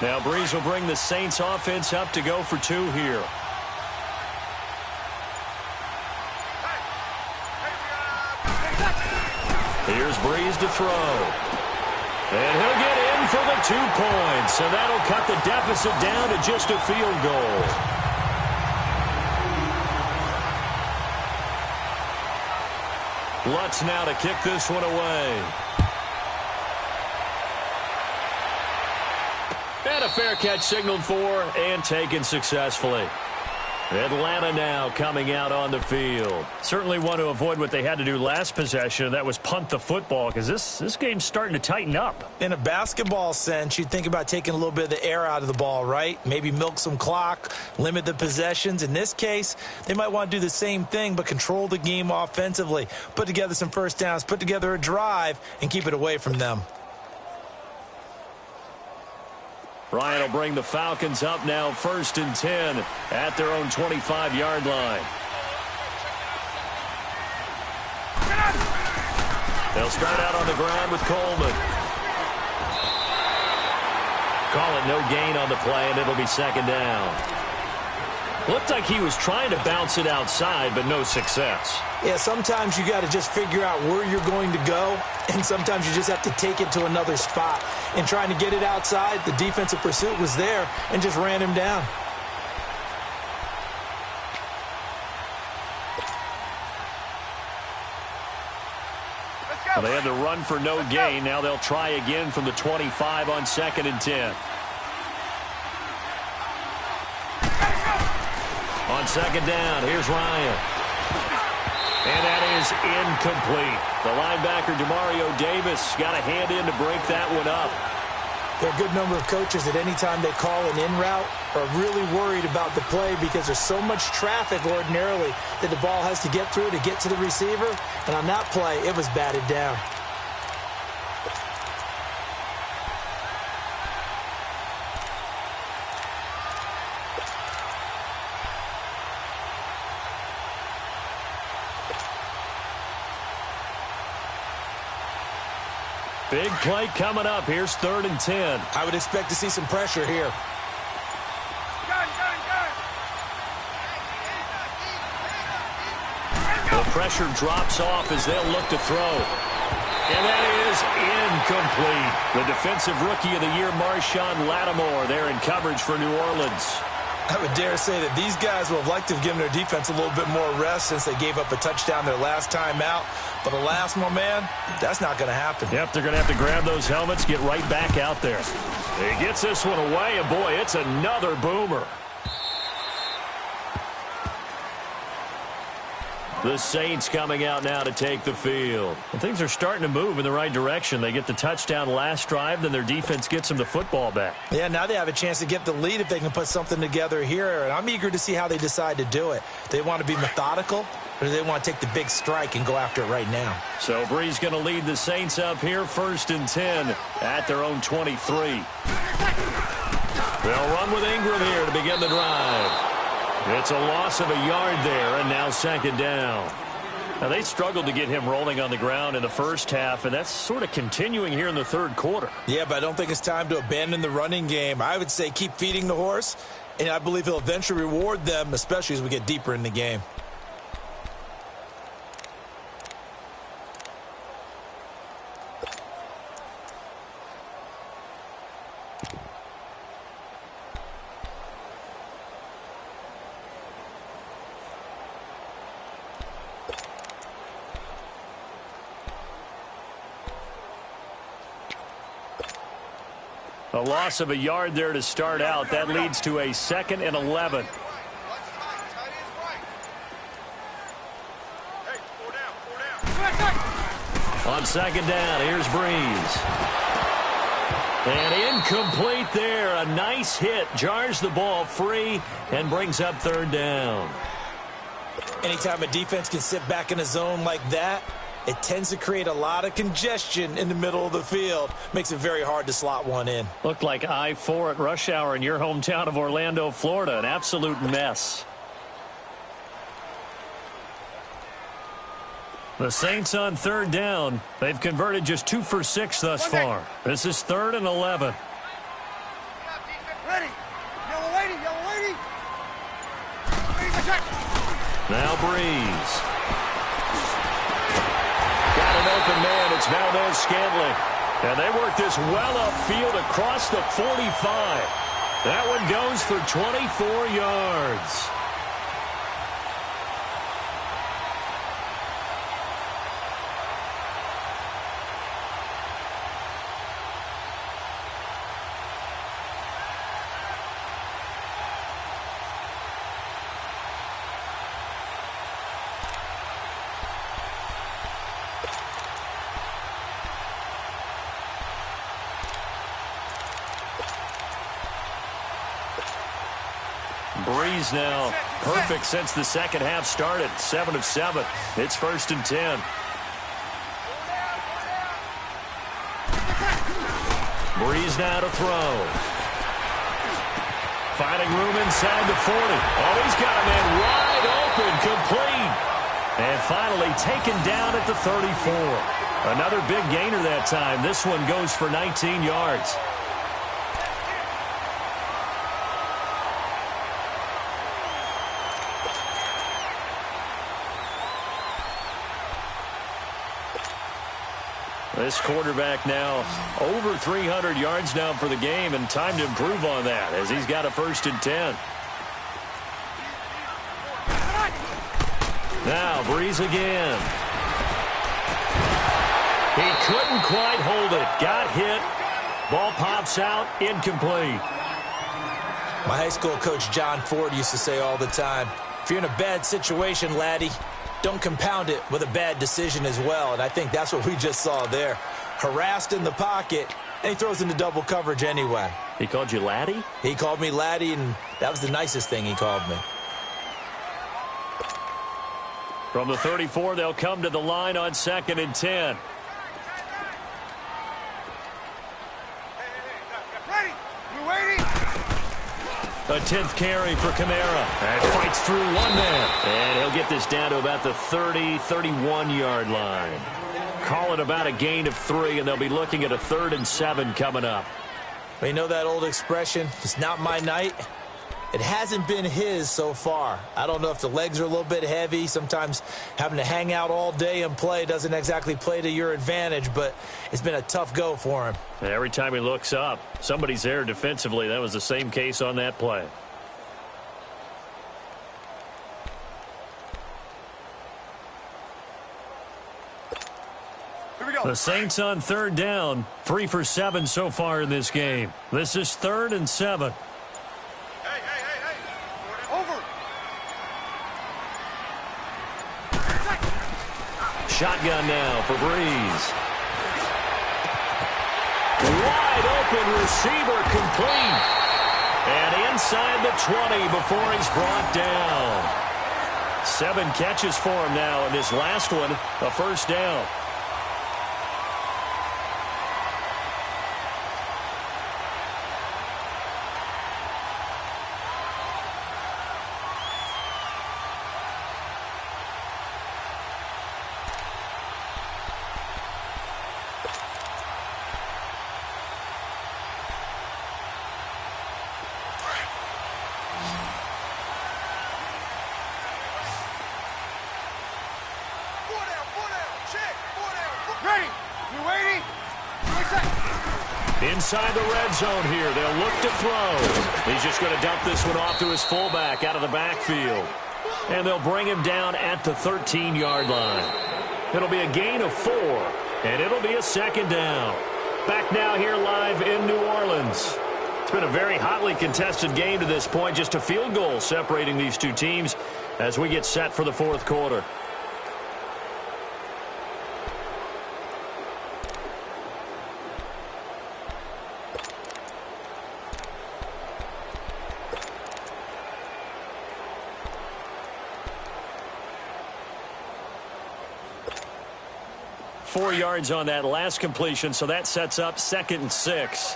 Now Breeze will bring the Saints offense up to go for 2 here. Here's Breeze to throw. And he'll get in for the 2 points. And that'll cut the deficit down to just a field goal. Lutz now to kick this one away. And a fair catch signaled for and taken successfully. Atlanta now coming out on the field. Certainly want to avoid what they had to do last possession. That was punt the football because this game's starting to tighten up. In a basketball sense, you'd think about taking a little bit of the air out of the ball, right? Maybe milk some clock, limit the possessions. In this case, they might want to do the same thing but control the game offensively. Put together some 1st downs, put together a drive, and keep it away from them. Ryan will bring the Falcons up now 1st and 10 at their own 25-yard line. They'll start out on the ground with Coleman. Call it no gain on the play, and it'll be 2nd down. Looked like he was trying to bounce it outside, but no success. Yeah, sometimes you got to just figure out where you're going to go, and sometimes you just have to take it to another spot. And trying to get it outside, the defensive pursuit was there and just ran him down. Well, they had to run for no gain. Now they'll try again from the 25 on 2nd and 10. On 2nd down, here's Ryan. And that is incomplete. The linebacker, Demario Davis, got a hand in to break that one up. There are a good number of coaches that any time they call an in route are really worried about the play because there's so much traffic ordinarily that the ball has to get through to get to the receiver. And on that play, it was batted down. Big play coming up. Here's 3rd and 10. I would expect to see some pressure here. The pressure drops off as they'll look to throw. And that is incomplete. The defensive rookie of the year, Marshawn Lattimore, there in coverage for New Orleans. I would dare say that these guys would have liked to have given their defense a little bit more rest since they gave up a touchdown their last time out. But alas, my man, that's not going to happen. Yep, they're going to have to grab those helmets, get right back out there. He gets this one away, and boy, it's another boomer. The Saints coming out now to take the field. And things are starting to move in the right direction. They get the touchdown last drive, then their defense gets them the football back. Yeah, now they have a chance to get the lead if they can put something together here. And I'm eager to see how they decide to do it. They want to be methodical, or do they want to take the big strike and go after it right now? So Bree's going to lead the Saints up here, 1st and 10 at their own 23. They'll run with Ingram here to begin the drive. It's a loss of a yard there, and now 2nd down. Now, they struggled to get him rolling on the ground in the first half, and that's sort of continuing here in the 3rd quarter. Yeah, but I don't think it's time to abandon the running game. I would say keep feeding the horse, and I believe he'll eventually reward them, especially as we get deeper in the game. A loss of a yard there to start out. That leads to a 2nd and 11. On 2nd down, here's Breeze. And incomplete there. A nice hit. Jars the ball free and brings up 3rd down. Anytime a defense can sit back in a zone like that, it tends to create a lot of congestion in the middle of the field. Makes it very hard to slot one in. Looked like I-4 at rush hour in your hometown of Orlando, Florida. An absolute mess. The Saints on 3rd down. They've converted just 2 for 6 thus far. This is 3rd and 11. Ready. Yellow lady, yellow lady. Now Breeze. Got an open man. It's Valdez-Scantling. And they work this well upfield across the 45. That one goes for 24 yards. Breeze now perfect since the 2nd half started. 7 of 7. It's 1st and 10. Breeze now to throw. Finding room inside the 40. Oh, he's got a man wide open, complete. And finally taken down at the 34. Another big gainer that time. This one goes for 19 yards. This quarterback now over 300 yards now for the game, and time to improve on that as he's got a 1st and 10. Now Breeze again. He couldn't quite hold it. Got hit. Ball pops out. Incomplete. My high school coach John Ford used to say all the time, if you're in a bad situation, laddie, don't compound it with a bad decision as well. And I think that's what we just saw there. Harassed in the pocket, and he throws into double coverage anyway. He called you laddie? He called me laddie, and that was the nicest thing he called me. From the 34, they'll come to the line on 2nd and 10. Ready. You waiting? A 10th carry for Kamara. And fights through one man. And he'll get this down to about the 30, 31-yard line. Call it about a gain of 3, and they'll be looking at a 3rd and 7 coming up. Well, you know that old expression, it's not my night? It hasn't been his so far. I don't know if the legs are a little bit heavy. Sometimes having to hang out all day and play doesn't exactly play to your advantage, but it's been a tough go for him. And every time he looks up, somebody's there defensively. That was the same case on that play. Here we go. The Saints on 3rd down. 3 for 7 so far in this game. This is 3rd and 7. Over. shotgun now for Breeze. Wide open receiver complete. And inside the 20 before he's brought down. 7 catches for him now, and this last one, a first down. Inside the red zone here. They'll look to throw. He's just going to dump this one off to his fullback out of the backfield. And they'll bring him down at the 13-yard line. It'll be a gain of 4, and it'll be a second down. Back now here live in New Orleans. It's been a very hotly contested game to this point. Just a field goal separating these two teams as we get set for the fourth quarter. Four yards on that last completion, so that sets up 2nd and 6.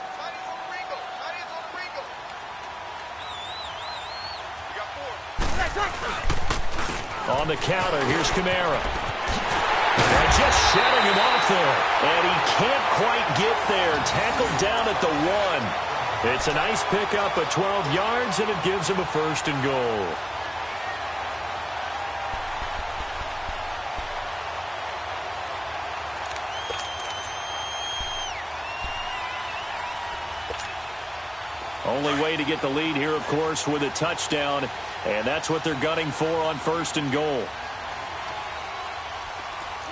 On the counter, here's Kamara. And just shutting him off there. And he can't quite get there. Tackled down at the 1. It's a nice pickup of 12 yards, and it gives him a 1st and goal. Only way to get the lead here, of course, with a touchdown, and that's what they're gunning for on 1st and goal.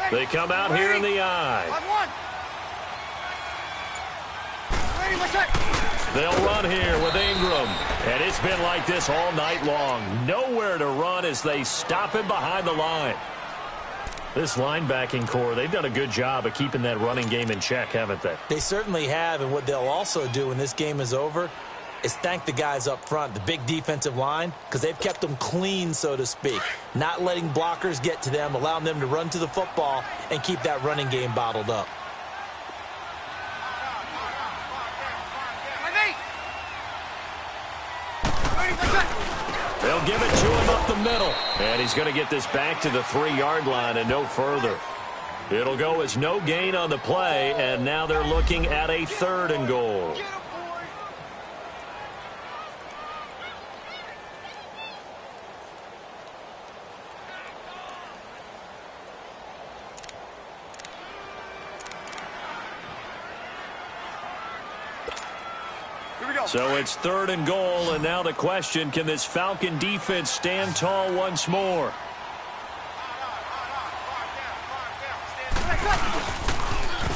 They come out here in the I. They'll run here with Ingram, and it's been like this all night long. Nowhere to run as they stop him behind the line. This linebacking core, they've done a good job of keeping that running game in check, haven't they? They certainly have, and what they'll also do when this game is over is thank the guys up front, the big defensive line, because they've kept them clean, so to speak. Not letting blockers get to them, allowing them to run to the football and keep that running game bottled up. They'll give it to him up the middle. And he's going to get this back to the 3-yard line and no further. It'll go as no gain on the play, and now they're looking at a 3rd and goal. So it's 3rd and goal, and now the question, can this Falcon defense stand tall once more?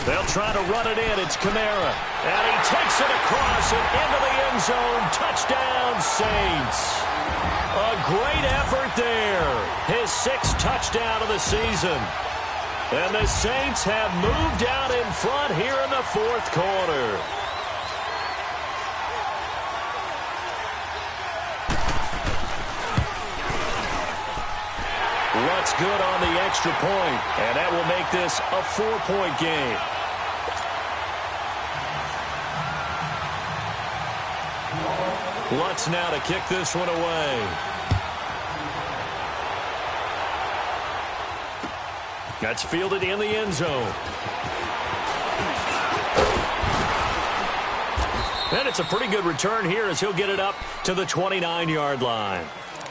They'll try to run it in. It's Kamara. And he takes it across and into the end zone. Touchdown, Saints. A great effort there. His 6th touchdown of the season. And the Saints have moved out in front here in the 4th quarter. What's good on the extra point, and that will make this a 4-point game. Lutz now to kick this one away. That's fielded in the end zone. And it's a pretty good return here as he'll get it up to the 29-yard line.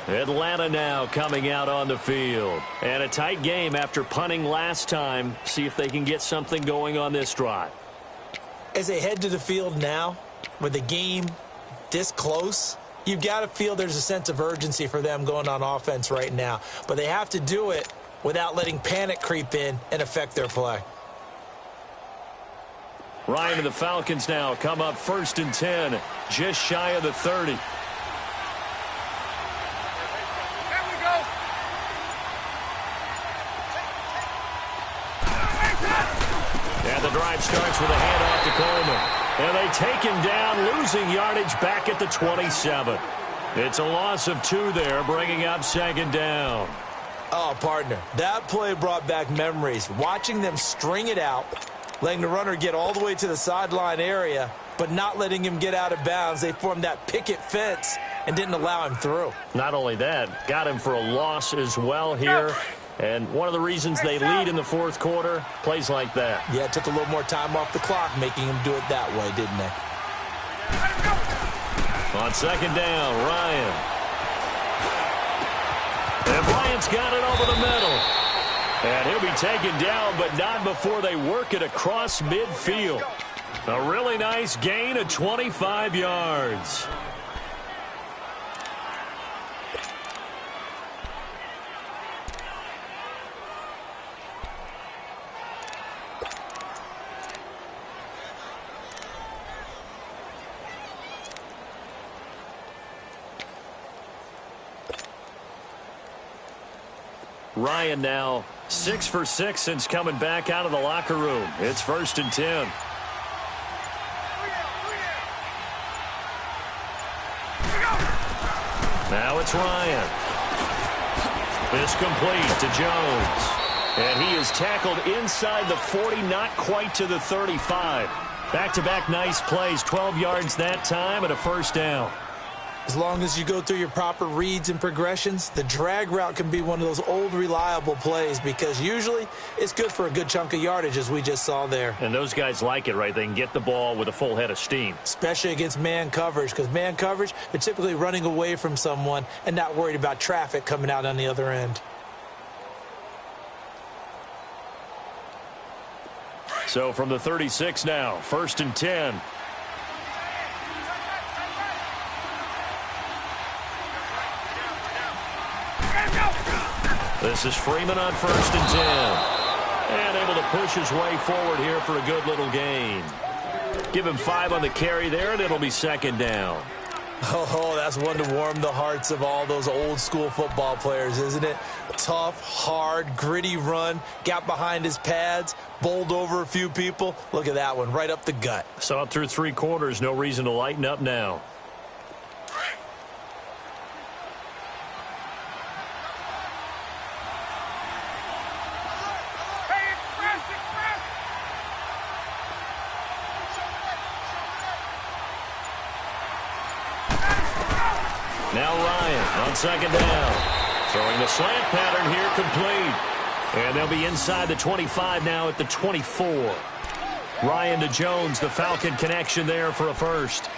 Atlanta now coming out on the field. And a tight game after punting last time. See if they can get something going on this drive. As they head to the field now, with the game this close, you've got to feel there's a sense of urgency for them going on offense right now. But they have to do it without letting panic creep in and affect their play. Ryan and the Falcons now come up 1st and 10, just shy of the 30. drive starts with a handoff to Coleman. And they take him down, losing yardage back at the 27. It's a loss of 2 there, bringing up second down. Oh, partner, that play brought back memories. Watching them string it out, letting the runner get all the way to the sideline area, but not letting him get out of bounds. They formed that picket fence and didn't allow him through. Not only that, got him for a loss as well here. And one of the reasons they lead in the fourth quarter, plays like that. Yeah, it took a little more time off the clock, making him do it that way, didn't they? On second down, Ryan. And Bryant's got it over the middle. And he'll be taken down, but not before they work it across midfield. A really nice gain of 25 yards. Ryan now 6 for 6 since coming back out of the locker room. It's 1st and 10. Now it's Ryan. This complete to Jones. And he is tackled inside the 40, not quite to the 35. Back-to-back nice plays, 12 yards that time and a first down. As long as you go through your proper reads and progressions, the drag route can be one of those old reliable plays because usually it's good for a good chunk of yardage, as we just saw there. And those guys like it, right? They can get the ball with a full head of steam. Especially against man coverage, because man coverage, they're typically running away from someone and not worried about traffic coming out on the other end. So from the 36 now, 1st and 10. This is Freeman on 1st and 10. And able to push his way forward here for a good little gain. Give him 5 on the carry there, and it'll be second down. Oh, that's one to warm the hearts of all those old school football players, isn't it? Tough, hard, gritty run, got behind his pads, bowled over a few people. Look at that one, right up the gut. Saw it through 3 quarters, no reason to lighten up now. Now Ryan on second down. Throwing the slant pattern here complete. And they'll be inside the 25 now at the 24. Ryan to Jones, the Falcon connection there for a first.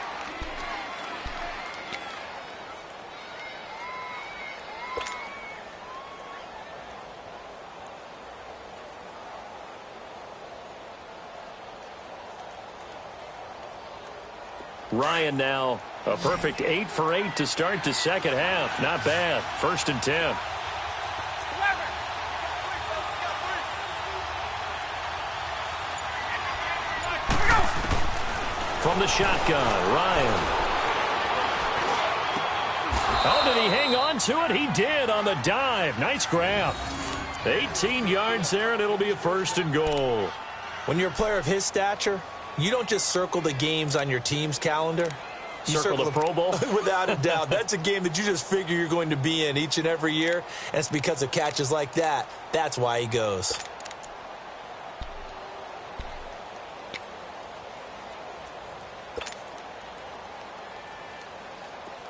Ryan now a perfect 8 for 8 to start the second half. Not bad. 1st and 10. From the shotgun, Ryan. Oh, did he hang on to it? He did on the dive. Nice grab. 18 yards there, and it'll be a 1st and goal. When you're a player of his stature, you don't just circle the games on your team's calendar. You circle the Pro Bowl? Without a doubt. That's a game that you just figure you're going to be in each and every year, and it's because of catches like that. That's why he goes.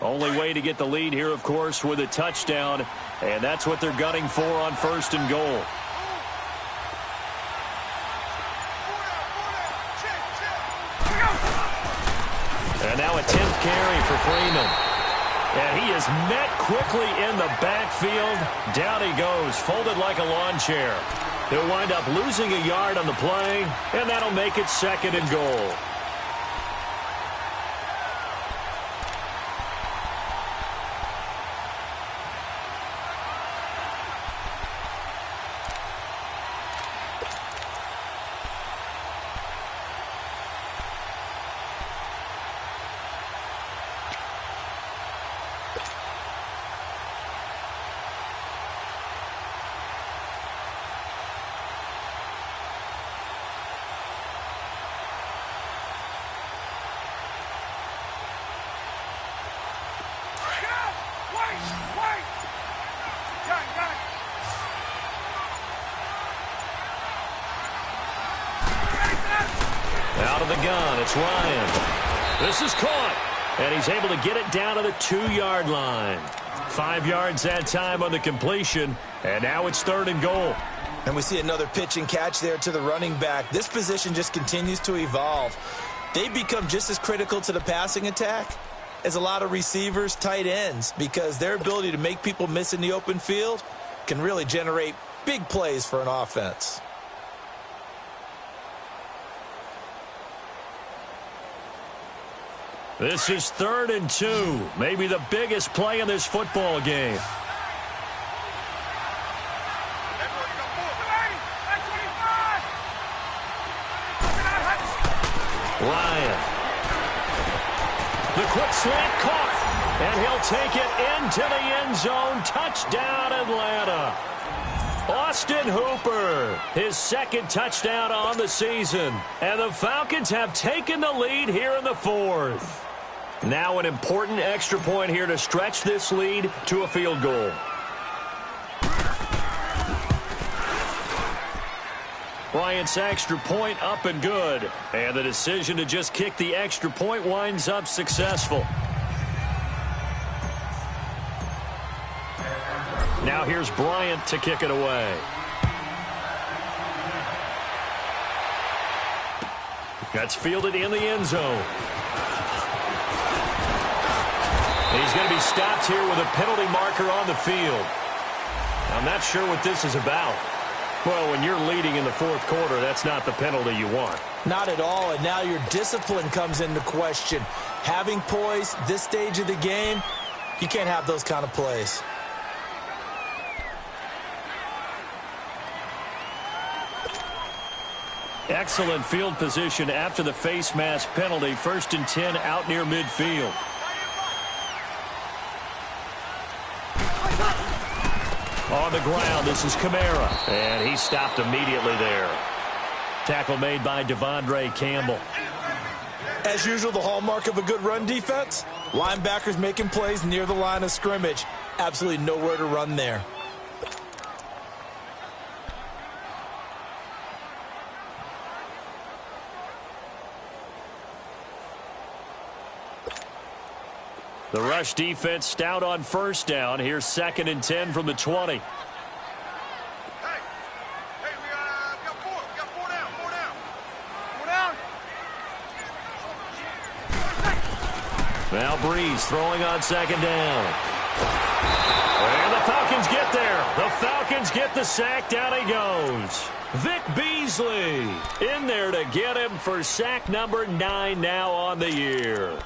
Only way to get the lead here, of course, with a touchdown, and that's what they're gunning for on 1st and goal. And now a 10th carry for Freeman. And he is met quickly in the backfield. Down he goes, folded like a lawn chair. He'll wind up losing a yard on the play, and that'll make it 2nd and goal. From the gun, it's Ryan. This is caught, and he's able to get it down to the 2-yard line. 5 yards that time on the completion, and now it's 3rd and goal. And we see another pitch and catch there to the running back. This position just continues to evolve. They become just as critical to the passing attack as a lot of receivers, tight ends, because their ability to make people miss in the open field can really generate big plays for an offense. This is 3rd and 2, maybe the biggest play in this football game. Ryan. The quick slant caught, and he'll take it into the end zone. Touchdown, Atlanta. Austin Hooper, his 2nd touchdown on the season. And the Falcons have taken the lead here in the 4th. Now an important extra point here to stretch this lead to a field goal. Bryant's extra point up and good. And the decision to just kick the extra point winds up successful. Now here's Bryant to kick it away. That's fielded in the end zone. He's going to be stopped here with a penalty marker on the field. I'm not sure what this is about. Well, when you're leading in the 4th quarter, that's not the penalty you want. Not at all, and now your discipline comes into question. Having poise this stage of the game, you can't have those kind of plays. Excellent field position after the face mask penalty. 1st and 10 out near midfield. On the ground, this is Kamara. And he stopped immediately there. Tackle made by Devondre Campbell. As usual, the hallmark of a good run defense, linebackers making plays near the line of scrimmage. Absolutely nowhere to run there. The rush defense stout on 1st down. Here's 2nd and 10 from the 20. Hey, we got 4. We got 4 down. 4 down. 4 down. Now Breeze throwing on 2nd down. And the Falcons get there. The Falcons get the sack. Down he goes. Vic Beasley in there to get him for sack number 9 now on the year.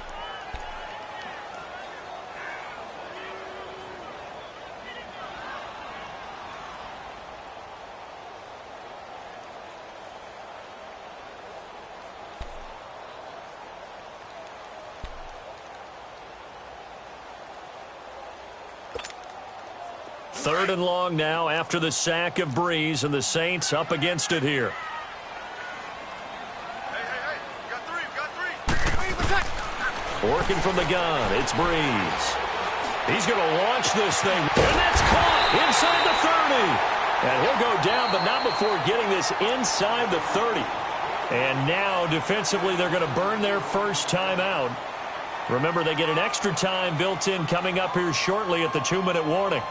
Third and long now after the sack of Breeze, and the Saints up against it here. Hey. We got 3. Working from the gun, it's Breeze. He's going to launch this thing, and that's caught inside the 30. And he'll go down, but not before getting this inside the 30. And now, defensively, they're going to burn their first time out. Remember, they get an extra time built in coming up here shortly at the 2-minute warning.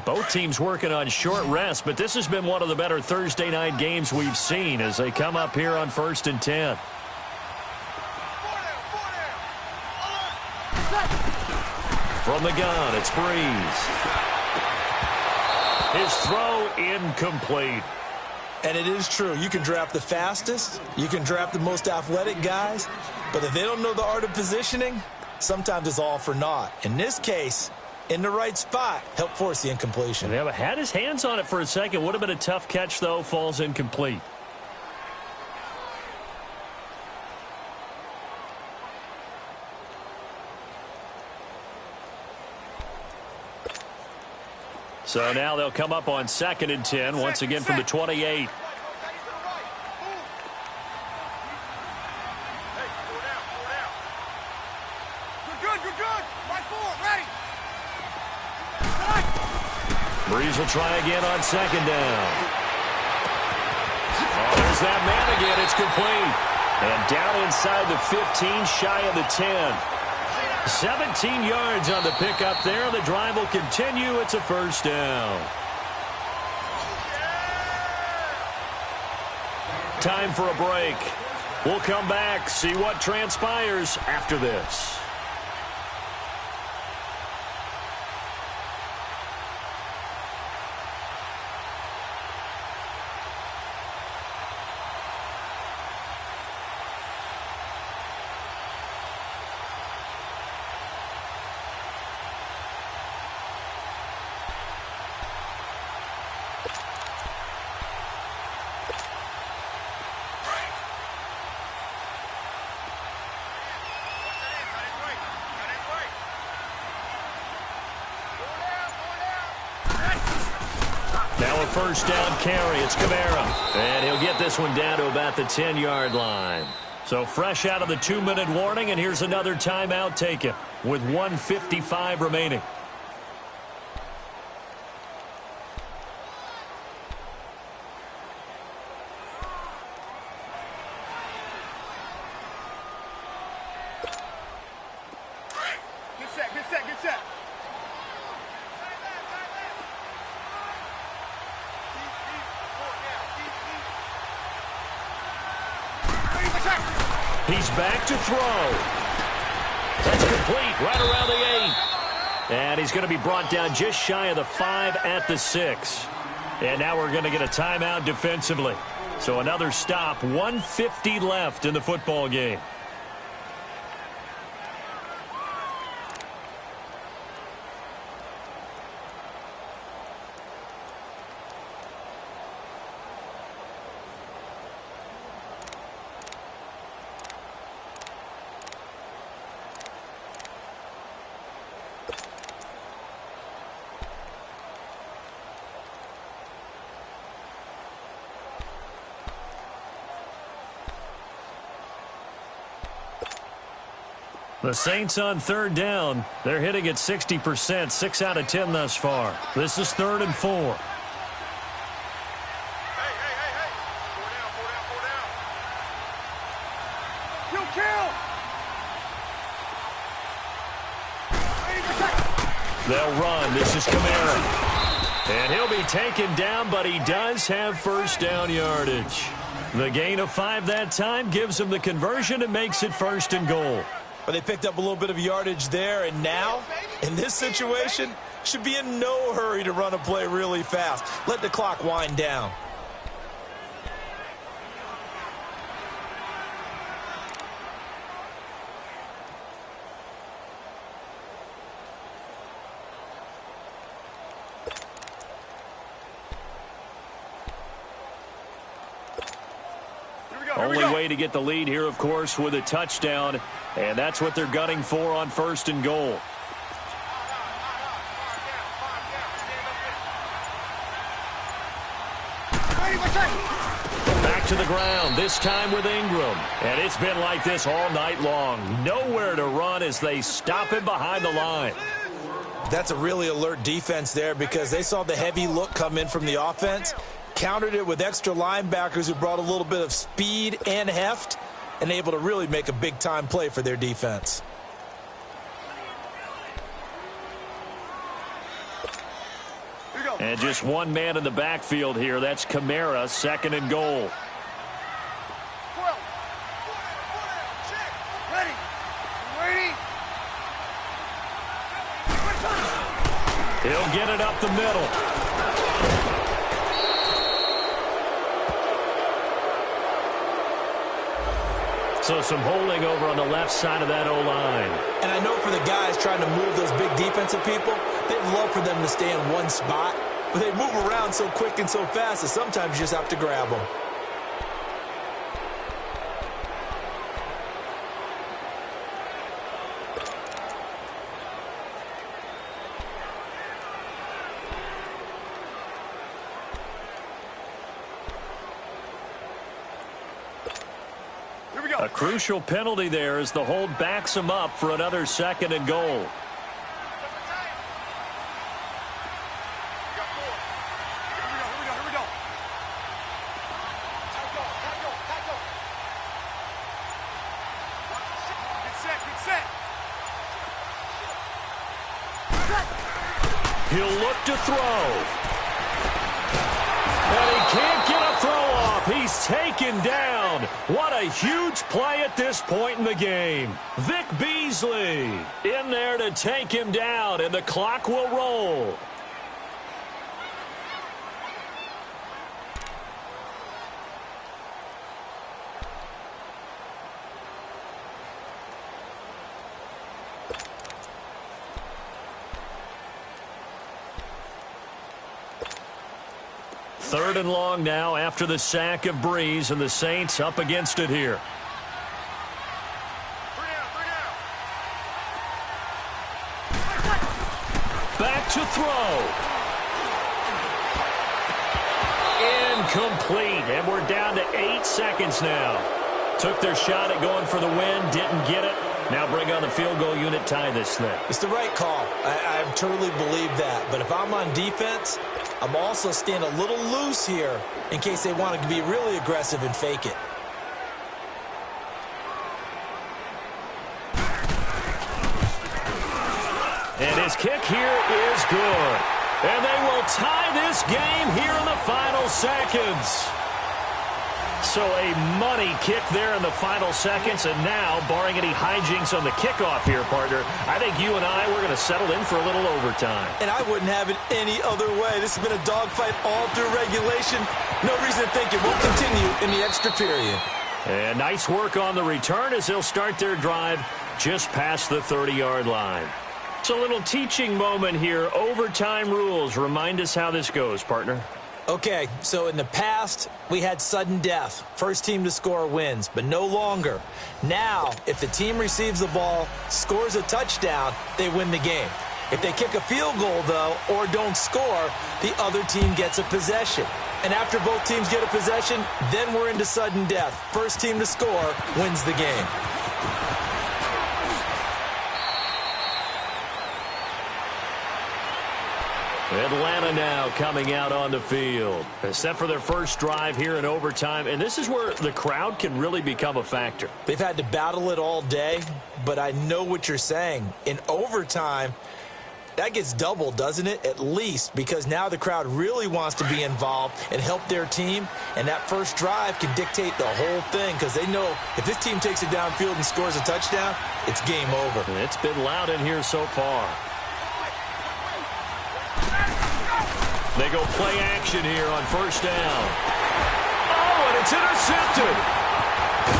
Both teams working on short rest, but this has been one of the better Thursday night games we've seen as they come up here on 1st and 10. From the gun, it's Breeze. His throw incomplete. And it is true. You can draft the fastest. You can draft the most athletic guys. But if they don't know the art of positioning, sometimes it's all for naught. In this case, in the right spot, help force the incompletion. Yeah, but had his hands on it for a second. Would have been a tough catch, though. Falls incomplete. So now they'll come up on 2nd and 10, once again from the 28. Breeze will try again on second down. Oh, there's that man again. It's complete. And down inside the 15, shy of the 10. 17 yards on the pickup there. The drive will continue. It's a first down. Time for a break. We'll come back, see what transpires after this. Now a first down carry. It's Kamara. And he'll get this one down to about the 10-yard line. So fresh out of the 2-minute warning, and here's another timeout taken with 1:55 remaining. Get set, get set, get set. He's back to throw. That's complete right around the 8. And he's going to be brought down just shy of the 5 at the 6. And now we're going to get a timeout defensively. So another stop, 1:50 left in the football game. The Saints on third down. They're hitting at 60%, 6 out of 10 thus far. This is 3rd and 4. Hey. Kill. They'll run. This is Kamara. And he'll be taken down, but he does have first down yardage. The gain of 5 that time gives him the conversion and makes it 1st and goal. But they picked up a little bit of yardage there, and now, in this situation, should be in no hurry to run a play really fast. Let the clock wind down. Only way to get the lead here, of course, with a touchdown. And that's what they're gunning for on 1st and goal. Back to the ground, this time with Ingram. And it's been like this all night long. Nowhere to run as they stop him behind the line. That's a really alert defense there because they saw the heavy look come in from the offense, countered it with extra linebackers who brought a little bit of speed and heft, and able to really make a big-time play for their defense. And just one man in the backfield here. That's Kamara, 2nd and goal. He'll get it up the middle. So some holding over on the left side of that O-line. And I know for the guys trying to move those big defensive people, they'd love for them to stay in one spot. But they move around so quick and so fast that sometimes you just have to grab them. A crucial penalty there as the hold backs him up for another 2nd and goal. He'll look to throw. And he can't get a throw off. He's taken down. What a huge play at this point in the game. Vic Beasley in there to take him down, and the clock will roll. Third and long now after the sack of Breeze, and the Saints up against it here. Back to throw. Incomplete, and we're down to 8 seconds now. Took their shot at going for the win, didn't get it. Now bring on the field goal unit, tie this thing. It's the right call. I truly believe that. But if I'm on defense, I'm also staying a little loose here in case they want to be really aggressive and fake it. And his kick here is good. And they will tie this game here in the final seconds. So a money kick there in the final seconds, and now, barring any hijinks on the kickoff here, partner, I think you and I, we're going to settle in for a little overtime. And I wouldn't have it any other way. This has been a dogfight all through regulation. No reason to think it won't continue in the extra period. And nice work on the return as they'll start their drive just past the 30-yard line. So a little teaching moment here. Overtime rules. Remind us how this goes, partner. Okay, so in the past, we had sudden death. First team to score wins, but no longer. Now, if the team receives the ball, scores a touchdown, they win the game. If they kick a field goal, though, or don't score, the other team gets a possession. And after both teams get a possession, then we're into sudden death. First team to score wins the game. Atlanta now coming out on the field. Set for their first drive here in overtime, and this is where the crowd can really become a factor. They've had to battle it all day, but I know what you're saying. In overtime, that gets doubled, doesn't it? At least, because now the crowd really wants to be involved and help their team, and that first drive can dictate the whole thing because they know if this team takes it downfield and scores a touchdown, it's game over. It's been loud in here so far. They go play action here on first down. Oh, and it's intercepted.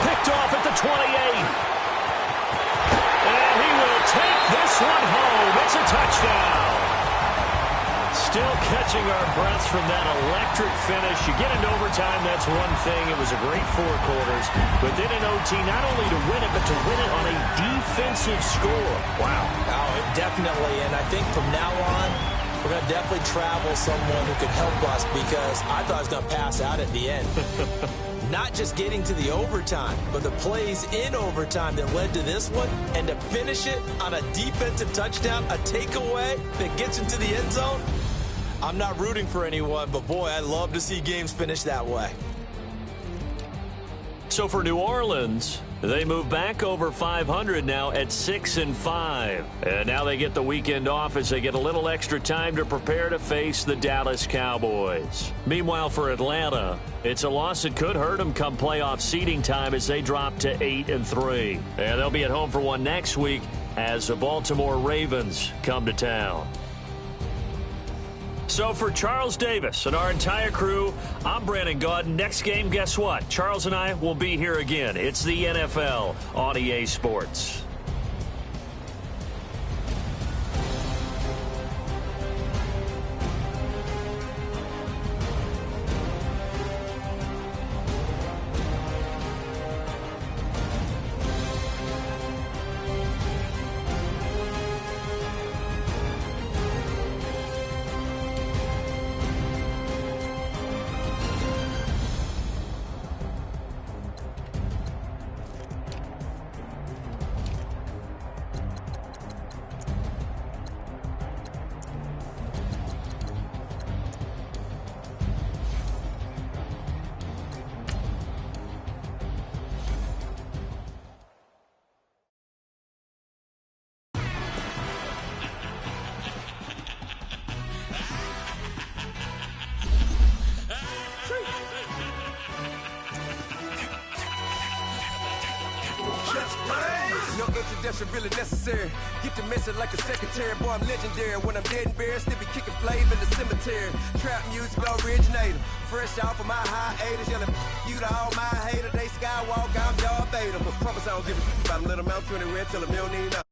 Picked off at the 28. And he will take this one home. It's a touchdown. Still catching our breaths from that electric finish. You get into overtime, that's one thing. It was a great 4 quarters. But then in OT, not only to win it, but to win it on a defensive score. Wow. Oh, definitely. And I think from now on, we're going to definitely travel someone who can help us because I thought I was going to pass out at the end. Not just getting to the overtime, but the plays in overtime that led to this one, and to finish it on a defensive touchdown, a takeaway that gets into the end zone. I'm not rooting for anyone, but boy, I love to see games finish that way. So for New Orleans, they move back over 500 now at 6-5. And now they get the weekend off as they get a little extra time to prepare to face the Dallas Cowboys. Meanwhile, for Atlanta, it's a loss that could hurt them come playoff seeding time as they drop to 8-3. And they'll be at home for one next week as the Baltimore Ravens come to town. So for Charles Davis and our entire crew, I'm Brandon Gaudin. Next game, guess what? Charles and I will be here again. It's the NFL on EA Sports. No introduction really necessary. Get the message like a secretary. Boy, I'm legendary. When I'm dead and buried, still be kicking flavor in the cemetery. Trap music originator. Fresh off of my hiatus. Yelling you to all my haters. They skywalk, I'm Darth Vader. But promise I don't give a about them. Let them out 20 red till them don't need